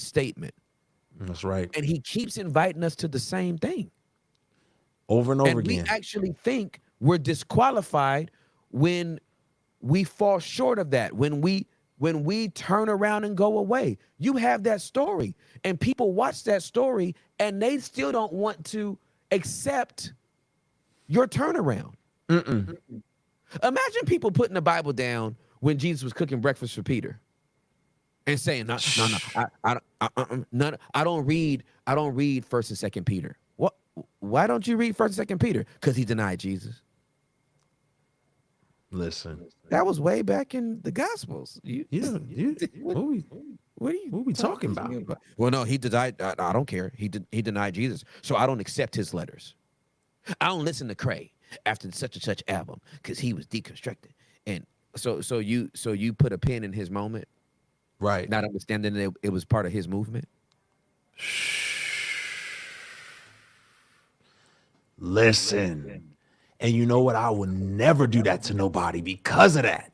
S1: statement.
S2: That's right.
S1: And he keeps inviting us to the same thing.
S2: Over and over again.
S1: And we actually think we're disqualified when we fall short of that, when we when we turn around and go away. You have that story, and people watch that story, and they still don't want to accept your turnaround. Imagine people putting the Bible down when Jesus was cooking breakfast for Peter and saying, "No, no, no, I don't read First and Second Peter." What? Why don't you read First and Second Peter? Because he denied Jesus.
S2: Listen.
S1: That was way back in the Gospels. What are we
S2: talking about?
S1: Well, no, he denied. I don't care. He denied Jesus, so I don't accept his letters. I don't listen to Lecrae after such and such album because he was deconstructed. And so you put a pin in his moment,
S2: right?
S1: Not understanding that it was part of his movement.
S2: Listen. And you know what? I would never do that to nobody because of that.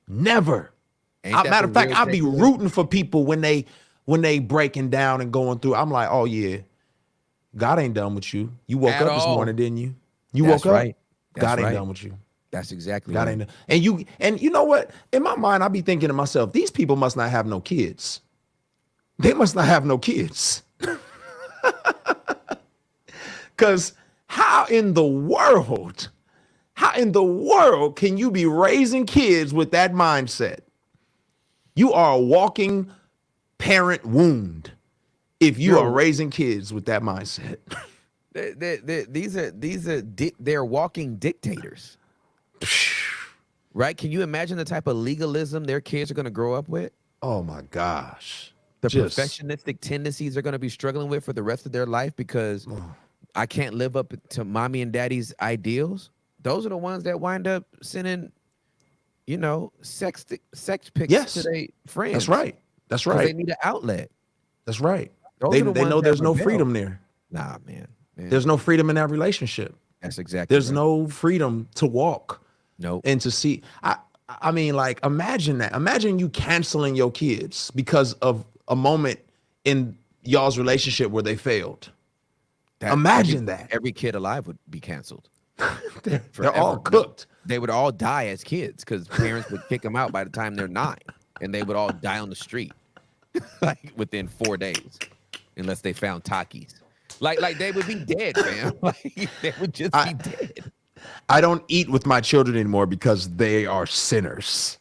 S2: Never. Matter of fact, I'll be rooting for people when they breaking down and going through. I'm like, oh yeah, God ain't done with you. You woke up this morning, didn't you? You woke up. God ain't done with you.
S1: That's exactly
S2: God ain't done. And you know what? In my mind, I be thinking to myself, these people must not have no kids. They must not have no kids. Because how in the world can you be raising kids with that mindset? You are a walking parent wound if you are raising kids with that mindset.
S1: They're walking dictators. Right? Can you imagine the type of legalism their kids are going to grow up with?
S2: Oh my gosh.
S1: The perfectionistic tendencies they're going to be struggling with for the rest of their life because I can't live up to mommy and daddy's ideals. Those are the ones that wind up sending, sex pics to their friends.
S2: That's right. That's right.
S1: They need an outlet.
S2: That's right. They know there's no freedom there.
S1: Nah, man.
S2: There's no freedom in that relationship.
S1: That's exactly.
S2: There's no freedom to walk.
S1: No.
S2: And to see. I mean, like, imagine that. Imagine you canceling your kids because of a moment in y'all's relationship where they failed. Imagine that.
S1: Every kid alive would be canceled.
S2: They're all cooked.
S1: They would all die as kids because parents would kick them out by the time they're 9, and they would all die on the street like within 4 days, unless they found Takis. Like they would be dead, fam. Like they would just be dead.
S2: I don't eat with my children anymore because they are sinners.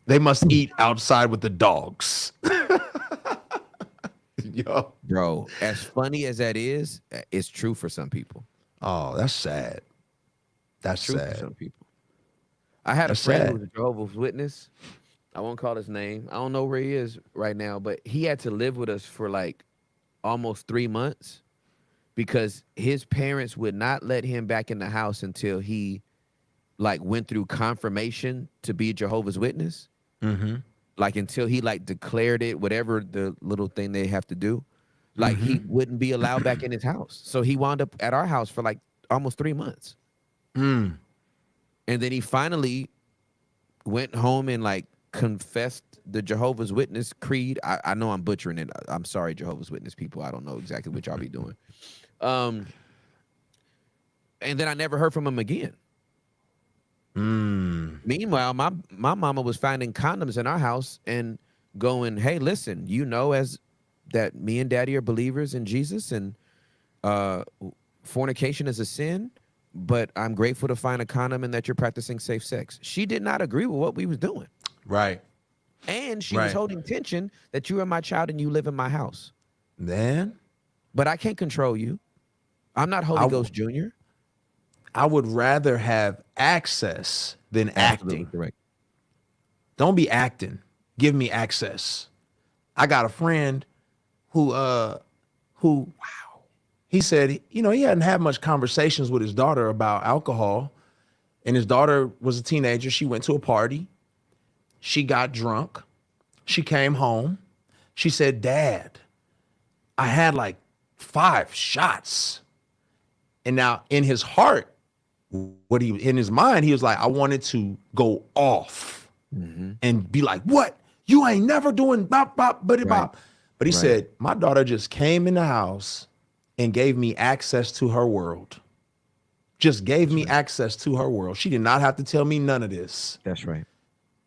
S2: They must eat outside with the dogs. Yo.
S1: Bro, as funny as that is, it's true for some people.
S2: Oh, that's sad. That's
S1: true
S2: sad.
S1: for some people. I had a friend who was a Jehovah's Witness. I won't call his name. I don't know where he is right now, but he had to live with us for like almost 3 months because his parents would not let him back in the house until he like went through confirmation to be a Jehovah's Witness.
S2: Mm-hmm.
S1: Like until he like declared it, whatever the little thing they have to do, like he wouldn't be allowed back in his house. So he wound up at our house for like almost 3 months. And then he finally went home and like confessed the Jehovah's Witness creed. I know I'm butchering it. I'm sorry, Jehovah's Witness people. I don't know exactly what y'all be doing. And then I never heard from him again. Meanwhile, my mama was finding condoms in our house and going, hey, listen, as that me and daddy are believers in Jesus and fornication is a sin, but I'm grateful to find a condom and that you're practicing safe sex. She did not agree with what we was doing.
S2: Right.
S1: And she was holding tension that you are my child and you live in my house.
S2: Then?
S1: But I can't control you. I'm not Holy Ghost Jr.
S2: I would rather have access than acting.
S1: Correct.
S2: Don't be acting. Give me access. I got a friend who he said, he hadn't had much conversations with his daughter about alcohol. And his daughter was a teenager. She went to a party. She got drunk. She came home. She said, Dad, I had like 5 shots. And now in his heart, in his mind, he was like, I wanted to go off and be like, what? You ain't never doing bop, bop, buddy, bop. But he said, my daughter just came in the house and gave me access to her world. Just gave me access to her world. She did not have to tell me none of this.
S1: That's right.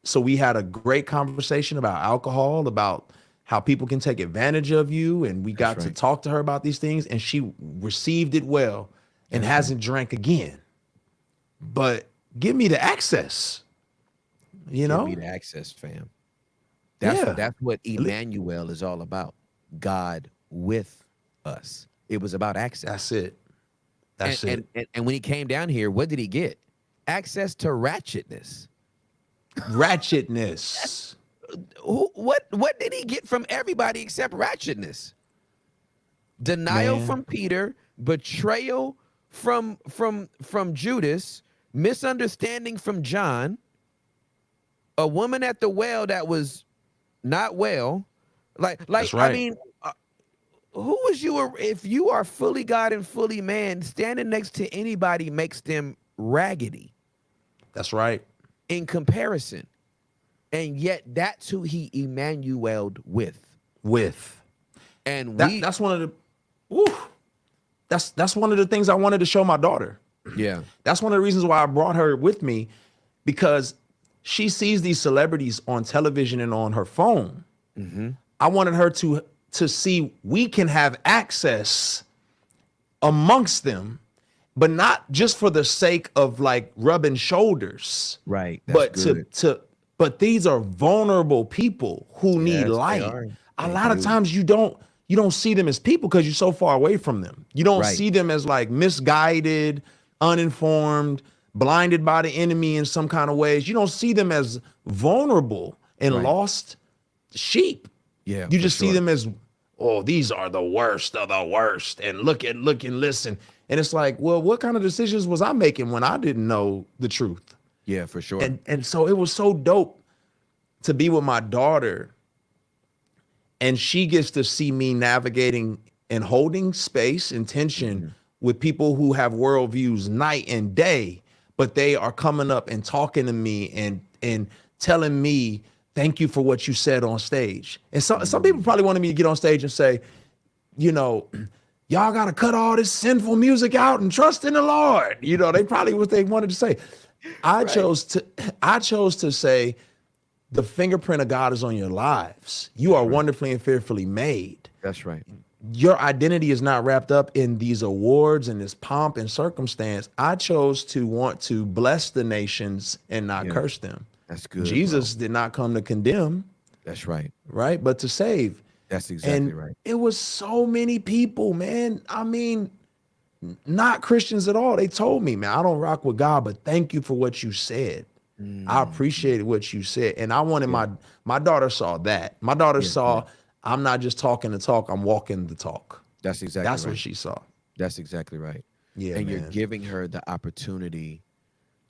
S2: So we had a great conversation about alcohol, about how people can take advantage of you. And we
S1: That's
S2: got to
S1: right.
S2: talk to her about these things, and she received it well and
S1: That's right.
S2: hasn't drank again. But give me the access, you
S1: Give me
S2: know?
S1: the access, fam.
S2: Yeah.
S1: That's what Emmanuel is all about. God with us. It was about access.
S2: That's it.
S1: And
S2: That's
S1: and
S2: it.
S1: and, and when he came down here, what did he get? Access to ratchetness. That's
S2: Ratchetness.
S1: what did he get from everybody except ratchetness? Denial
S2: Man,
S1: from Peter, betrayal from Judas, misunderstanding from John, a woman at the well that was not well.
S2: that's
S1: I
S2: right.
S1: mean, who was you? If you are fully God and fully man, standing next to anybody makes them raggedy
S2: That's right.
S1: in comparison, and yet that's who he Emmanueled with.
S2: With
S1: And
S2: that,
S1: we,
S2: that's one of the whew, that's one of the things I wanted to show my daughter.
S1: yeah,
S2: That's one of the reasons why I brought her with me, because she sees these celebrities on television and on her phone. I wanted her to see we can have access amongst them, but not just for the sake of like rubbing shoulders,
S1: right. That's
S2: but
S1: good.
S2: but these are vulnerable people who need
S1: Yes, they
S2: light.
S1: are.
S2: A
S1: They
S2: lot of
S1: do.
S2: times you don't see them as people because you're so far away from them. You don't
S1: Right,
S2: see them as like misguided, uninformed, blinded by the enemy in some kind of ways. You don't see them as vulnerable and
S1: right.
S2: lost sheep.
S1: Yeah,
S2: You
S1: for
S2: just see
S1: sure.
S2: them as, oh, these are the worst of the worst. And look and listen. And it's like, well, what kind of decisions was I making when I didn't know the truth?
S1: Yeah, for sure.
S2: And so it was so dope to be with my daughter, and she gets to see me navigating and holding space and tension
S1: Mhm.
S2: with people who have worldviews night and day, but they are coming up and talking to me and telling me thank you for what you said on stage. And some people
S1: Mm.
S2: probably wanted me to get on stage and say, you know, y'all got to cut all this sinful music out and trust in the Lord. You know, they probably what they wanted to say. I
S1: Right.
S2: chose to I chose to say the fingerprint of God is on your lives. You
S1: That's
S2: are
S1: right.
S2: wonderfully and fearfully made.
S1: That's right.
S2: Your identity is not wrapped up in these awards and this pomp and circumstance. I chose to want to bless the nations and not
S1: Yeah,
S2: curse them.
S1: that's good, bro.
S2: Jesus did not come to condemn,
S1: That's right.
S2: right? But to save.
S1: That's exactly
S2: And
S1: right.
S2: it was so many people, man. I mean, not Christians at all. They told me, man, I don't rock with God, but thank you for what you said. I
S1: Mm.
S2: appreciated what you said. And I wanted
S1: Yeah.
S2: my daughter saw that. My daughter
S1: Yeah. Yeah.
S2: saw I'm not just talking the talk, I'm walking the talk.
S1: That's exactly
S2: That's what
S1: right.
S2: she saw.
S1: That's exactly right.
S2: Yeah,
S1: And you're
S2: man.
S1: giving her the opportunity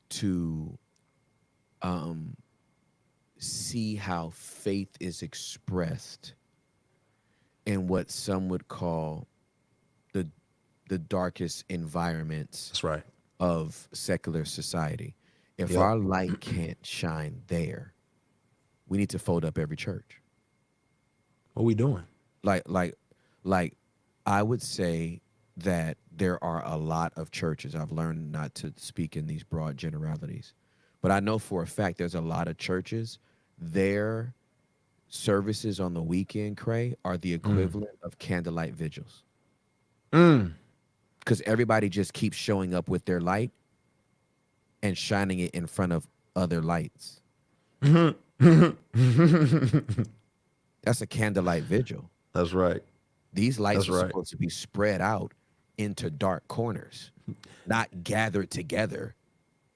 S1: to um see how faith is expressed in what some would call the the darkest environments
S2: That's right.
S1: of secular society. If
S2: Yep.
S1: our light can't shine there, we need to fold up every church.
S2: What we doing?
S1: Like like like I would say that there are a lot of churches. I've learned not to speak in these broad generalities, but I know for a fact there's a lot of churches. Their services on the weekend, Cray, are the
S2: Mm.
S1: equivalent of candlelight vigils
S2: Mm.
S1: because everybody just keeps showing up with their light and shining it in front of other lights. That's a candlelight vigil.
S2: That's right.
S1: These lights
S2: That's
S1: are
S2: right.
S1: supposed to be spread out into dark corners, not gathered together.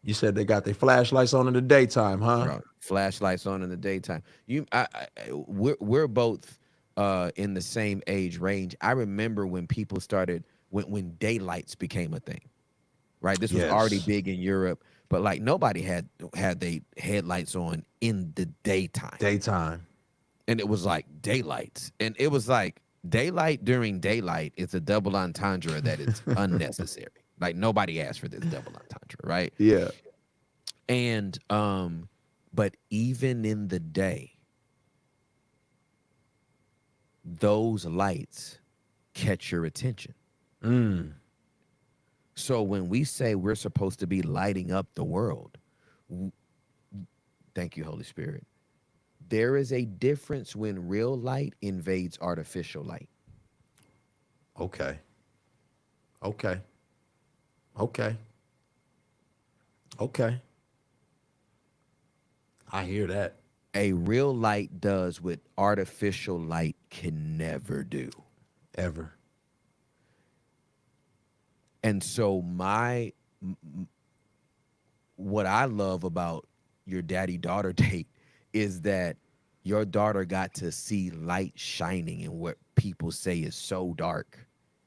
S2: You said they got their flashlights on in the daytime, huh?
S1: Bro, flashlights on in the daytime. We're both in the same age range. I remember when people started when daylights became a thing. Right, this was already
S2: Yes.
S1: big in Europe, but like nobody had they headlights on in the daytime,
S2: Daytime.
S1: and it was like daylights, and it was like daylight during daylight is a double entendre that is unnecessary. Like nobody asked for this double entendre, right?
S2: Yeah.
S1: And but even in the day, those lights catch your attention.
S2: Mm.
S1: So when we say we're supposed to be lighting up the world, Thank you, Holy Spirit. There is a difference when real light invades artificial light.
S2: Okay. Okay. Okay. Okay. I hear that.
S1: A real light does what artificial light can never do.
S2: Ever.
S1: And so what I love about your daddy daughter date is that your daughter got to see light shining in what people say is so dark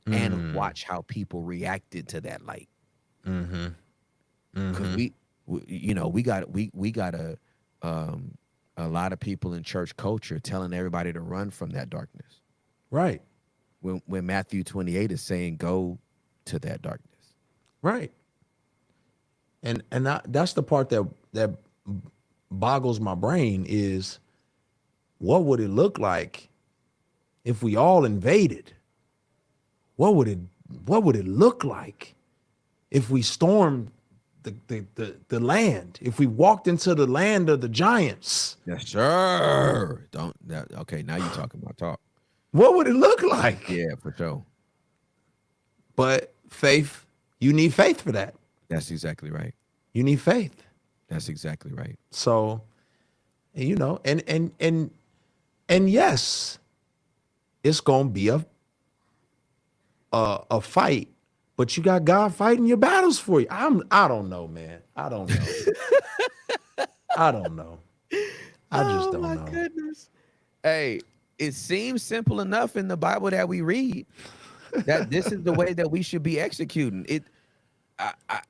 S1: and watch how people reacted to that light.
S2: Mm-hmm.
S1: Because
S2: Mm-hmm.
S1: we got a lot of people in church culture telling everybody to run from that darkness.
S2: Right.
S1: When Matthew 28 is saying go to that darkness.
S2: Right. And that's the part that boggles my brain is what would it look like if we all invaded? What would it look like if we stormed the land? If we walked into the land of the giants?
S1: Yes, sir. Okay, now you're talking about talk.
S2: What would it look like?
S1: Yeah, for sure.
S2: But faith, you need faith for that.
S1: That's exactly right.
S2: You need faith.
S1: That's exactly right.
S2: So, and yes, it's gonna be a fight, but you got God fighting your battles for you. I don't know, man. I don't know. I don't know. I just don't know.
S1: Goodness. Hey, it seems simple enough in the Bible that we read that this is the way that we should be executing it.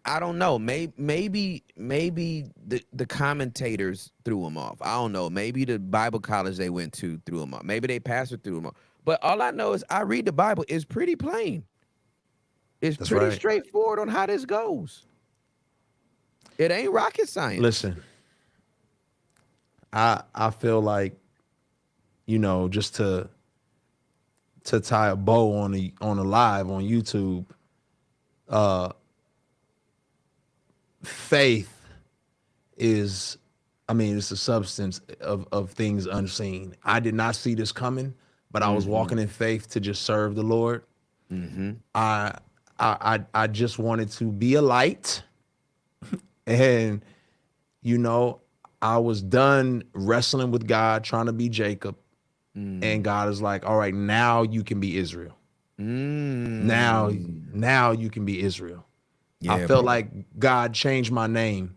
S1: I don't know. Maybe the commentators threw them off. I don't know. Maybe the Bible college they went to threw them off. Maybe they pastor threw them off. But all I know is I read the Bible. It's pretty plain. It's
S2: That's
S1: pretty
S2: right.
S1: straightforward on how this goes. It ain't rocket science.
S2: Listen, I feel like, just to tie a bow on a live on YouTube, faith is, it's a substance of things unseen. I did not see this coming, but I was walking in faith to just serve the Lord. I just wanted to be a light, and I was done wrestling with God, trying to be Jacob, and God is like, all right, now you can be Israel. Now you can be Israel.
S1: Yeah,
S2: I felt like God changed my name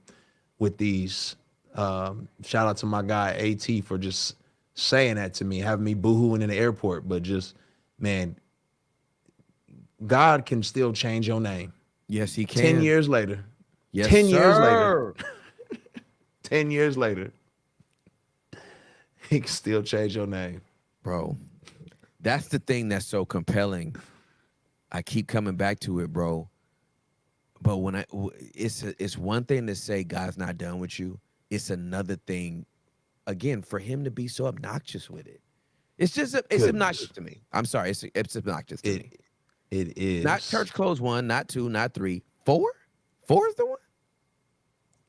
S2: with these. Shout out to my guy AT for just saying that to me, having me boohooing in the airport. But just, man, God can still change your name.
S1: Yes, he can.
S2: 10 years later.
S1: Yes,
S2: 10
S1: sir.
S2: years later. 10 years later. He can still change your name.
S1: Bro, that's the thing that's so compelling. I keep coming back to it, bro. But it's one thing to say God's not done with you. It's another thing, again, for him to be so obnoxious with it. It's just it's obnoxious to me. I'm sorry, it's obnoxious to me.
S2: It is
S1: Not church clothes 1, not 2, not 3, 4. 4 is the one.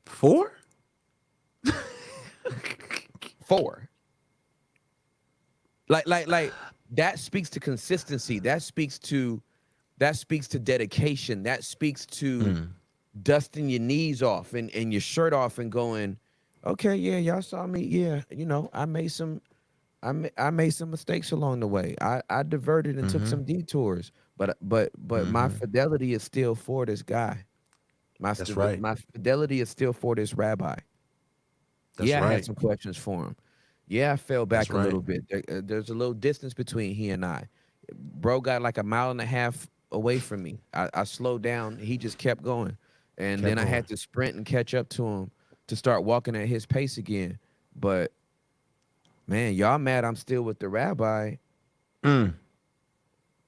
S2: 4.
S1: 4. Like that speaks to consistency. That speaks to dedication. That speaks to dusting your knees off and your shirt off and going, okay, yeah, y'all saw me. Yeah, I made some mistakes along the way. I diverted and took some detours, but my fidelity is still for this guy.
S2: That's right.
S1: My fidelity is still for this rabbi.
S2: That's
S1: I
S2: right.
S1: had some questions for him. Yeah, I fell back
S2: That's
S1: a
S2: right.
S1: little bit. There's a little distance between he and I. Bro got like 1.5 miles away from me. I slowed down. He just kept going. And then I had to sprint and catch up to him to start walking at his pace again. But, man, y'all mad I'm still with the rabbi. And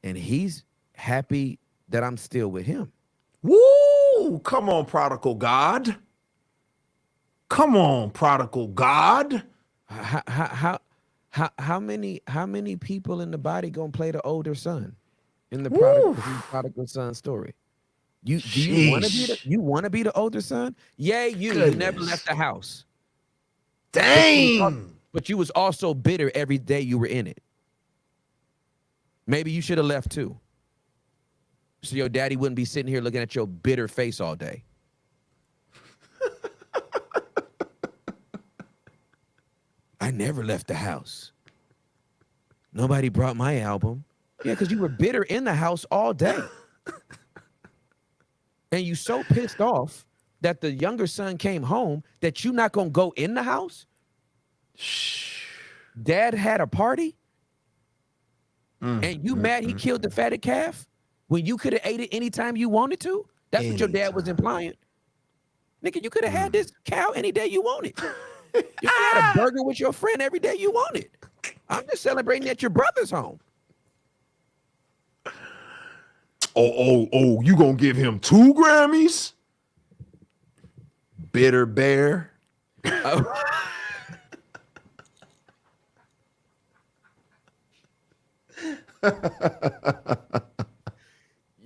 S1: he's happy that I'm still with him.
S2: Woo! Come on, prodigal God. Come on, prodigal God.
S1: How many people in the body gonna play the older son in the prodigal son story? Do you want to be the older son? Yay, you never left the house.
S2: Dang.
S1: But you was also bitter every day you were in it. Maybe you should have left too. So your daddy wouldn't be sitting here looking at your bitter face all day. I never left the house. Nobody brought my album. Yeah, because you were bitter in the house all day. And you so pissed off that the younger son came home that you not going to go in the house?
S2: Shh.
S1: Dad had a party? And you mad he killed the fatted calf when you could have ate it anytime you wanted to? That's what your dad was implying. Nigga, you could have had this cow any day you wanted. You could have had a burger with your friend every day you wanted. I'm just celebrating at your brother's home.
S2: Oh, you gonna give him 2 Grammys? Bitter bear.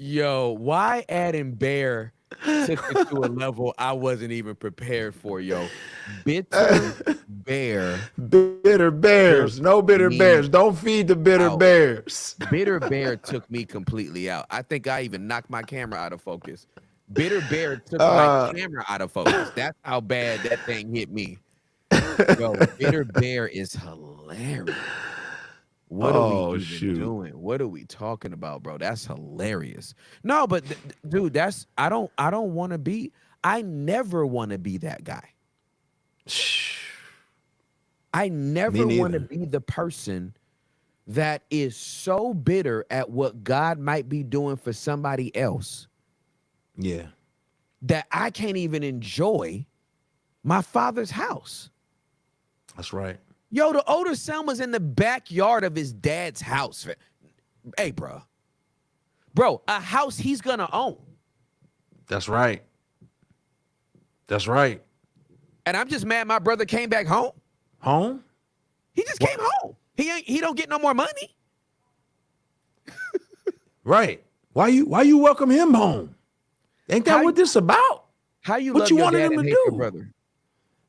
S1: Yo, why adding bear took it to a level I wasn't even prepared for, yo. Bitter bear.
S2: Bitter bears. No bitter bears. Don't feed the bitter bears.
S1: Bitter bear took me completely out. I think I even knocked my camera out of focus. Bitter bear took my camera out of focus. That's how bad that thing hit me. Yo, bitter bear is hilarious. What are we even doing? What are we talking about, bro? That's hilarious. No, but dude, that's I don't want to be. I never want to be that guy. I never want to be the person that is so bitter at what God might be doing for somebody else.
S2: Yeah.
S1: That I can't even enjoy my father's house.
S2: That's right.
S1: Yo, the older son was in the backyard of his dad's house. Hey, bro. Bro, a house he's going to own.
S2: That's right. That's right.
S1: And I'm just mad my brother came back home.
S2: Home?
S1: He just came home. He don't get no more money.
S2: Right. Why you welcome him home? Ain't that what this about?
S1: How you
S2: what
S1: love
S2: you
S1: your
S2: wanted
S1: dad
S2: him
S1: and
S2: to
S1: hate
S2: do?
S1: your brother?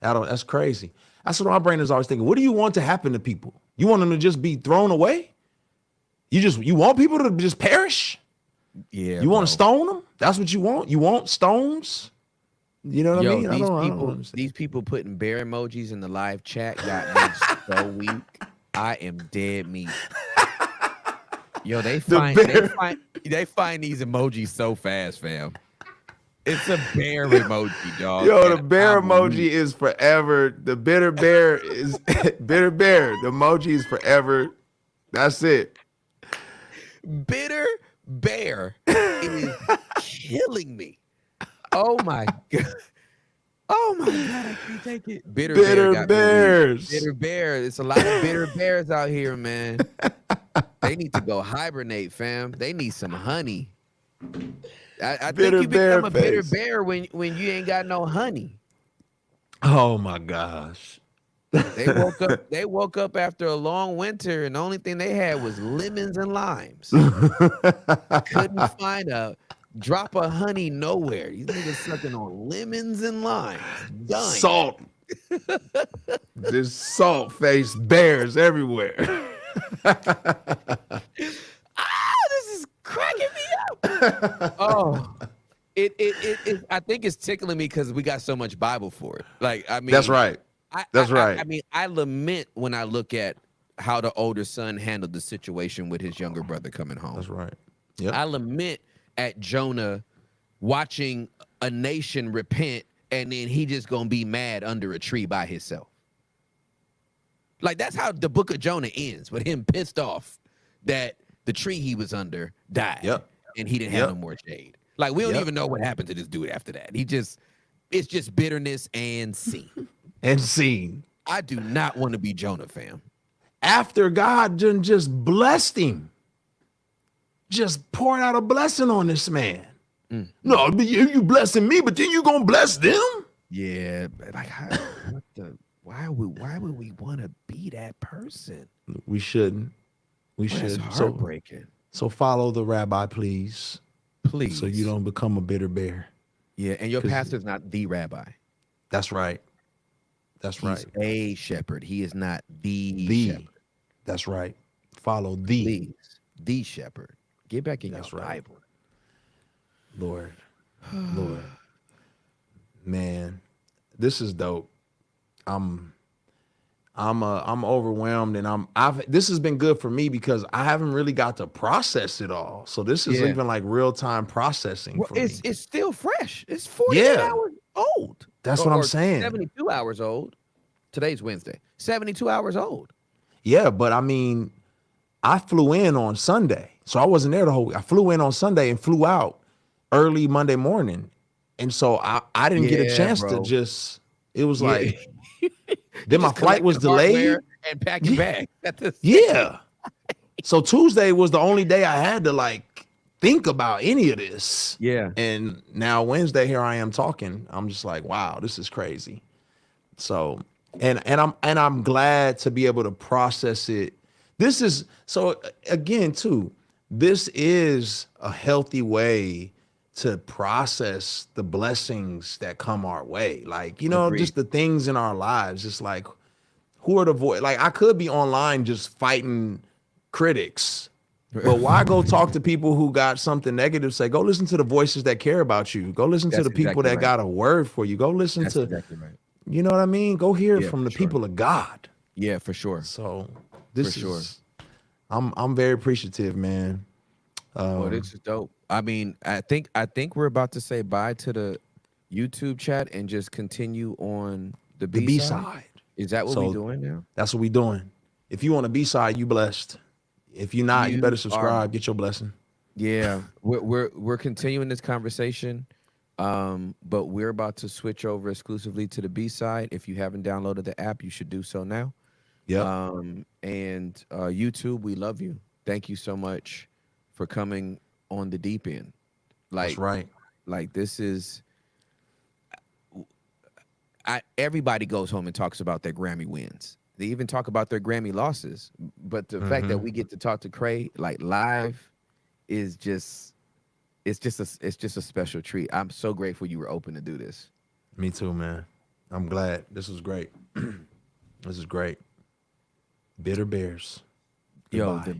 S2: That's crazy. That's what my brain is always thinking. What do you want to happen to people? You want them to just be thrown away? You want people to just perish?
S1: Yeah.
S2: You want to stone them? That's what you want? You want stones? You know what I mean? I don't
S1: these people putting bear emojis in the live chat got me so weak. I am dead meat. Yo, they find these emojis so fast, fam. It's a bear emoji, dog.
S2: Yo, the bear emoji is forever. The bitter bear is bitter bear. The emoji is forever. That's it.
S1: Bitter bear is killing me. Oh my god. Oh my god, I can't take it. Bitter bears. Bitter bear. It's a lot of bitter bears out here, man. They need to go hibernate, fam. They need some honey. I think you become a bitter bear when you ain't got no honey.
S2: Oh my gosh.
S1: They woke up after a long winter and the only thing they had was lemons and limes. Couldn't find a drop of honey nowhere. These niggas sucking on lemons and limes. Dying.
S2: Salt. Just salt-faced bears everywhere.
S1: This is cracking me up. Oh, it I think it's tickling me because we got so much Bible for it. Like, I mean,
S2: that's right. That's right.
S1: I mean, I lament when I look at how the older son handled the situation with his younger brother coming home.
S2: That's right. Yep.
S1: I lament at Jonah watching a nation repent and then he just gonna be mad under a tree by himself. Like, that's how the book of Jonah ends, with him pissed off that the tree he was under died.
S2: Yep.
S1: And he didn't have no more shade. Like, we don't even know what happened to this dude after that. It's just bitterness and scene.
S2: And scene.
S1: I do not want to be Jonah, fam.
S2: After God just blessed him, just poured out a blessing on this man. No, you blessing me, but then you gonna bless them? Yeah,
S1: like, why would we want to be that person?
S2: We shouldn't. We should.
S1: It's heartbreaking.
S2: So follow the rabbi, please.
S1: Please.
S2: So you don't become a bitter bear.
S1: Yeah, and your pastor's not the rabbi.
S2: That's right. That's
S1: He's
S2: right.
S1: a shepherd. He is not the
S2: The.
S1: shepherd.
S2: That's right. Follow the.
S1: Please, the shepherd. Get back in your
S2: That's right.
S1: Bible.
S2: Lord, Lord, man, this is dope. I'm I'm overwhelmed, and this has been good for me because I haven't really got to process it all. So this is
S1: Yeah.
S2: even like real time processing
S1: Well,
S2: for
S1: it's
S2: me.
S1: it's still fresh. It's 48
S2: Yeah,
S1: hours old.
S2: that's what I'm
S1: Or
S2: saying.
S1: 72 hours old. Today's Wednesday. 72 hours old.
S2: Yeah, but I mean, I flew in on Sunday, so I wasn't there the whole week. I flew in on Sunday and flew out early Monday morning, and so I didn't get a
S1: Yeah,
S2: chance to
S1: bro.
S2: just. It was
S1: Yeah.
S2: like
S1: You
S2: then my
S1: just
S2: flight was
S1: collecting hardware
S2: delayed.
S1: and packing
S2: Yeah,
S1: bags at the same.
S2: yeah. So Tuesday was the only day I had to like think about any of this.
S1: Yeah.
S2: And now Wednesday, here I am talking. I'm just like, wow, this is crazy. So, and I'm glad to be able to process it. This is so again too. This is a healthy way to process the blessings that come our way. Like,
S1: Agreed.
S2: just the things in our lives. It's like, who are the voice? Like, I could be online just fighting critics, but why go talk to people who got something negative? Say, go listen to the voices that care about you. Go listen to
S1: That's
S2: the people
S1: exactly
S2: that
S1: right.
S2: got a word for you. Go listen
S1: That's
S2: to,
S1: exactly right.
S2: you know what I mean? Go hear
S1: Yeah,
S2: from
S1: for
S2: the
S1: sure.
S2: people of God.
S1: Yeah, for sure.
S2: So
S1: For
S2: this
S1: sure.
S2: is, I'm very appreciative, man.
S1: Well, this is dope. I mean, I think we're about to say bye to the YouTube chat and just continue on the
S2: The
S1: B
S2: B
S1: side.
S2: side.
S1: Is that what we
S2: So
S1: doing now?
S2: that's what we doing. If you want a B side, you blessed. If you're not, you better
S1: You are.
S2: subscribe. Get your blessing.
S1: Yeah, we're continuing this conversation, but we're about to switch over exclusively to the B side. If you haven't downloaded the app, you should do so now.
S2: Yep.
S1: And YouTube, we love you. Thank you so much for coming on the deep end.
S2: That's
S1: Like,
S2: right.
S1: like this is everybody goes home and talks about their Grammy wins. They even talk about their Grammy losses. But the fact that we get to talk to Cray like live is just it's just a special treat. I'm so grateful you were open to do this.
S2: Me too, man. I'm glad. This was great. This is great. Bitter Bears.
S1: Yo,
S2: Goodbye.
S1: the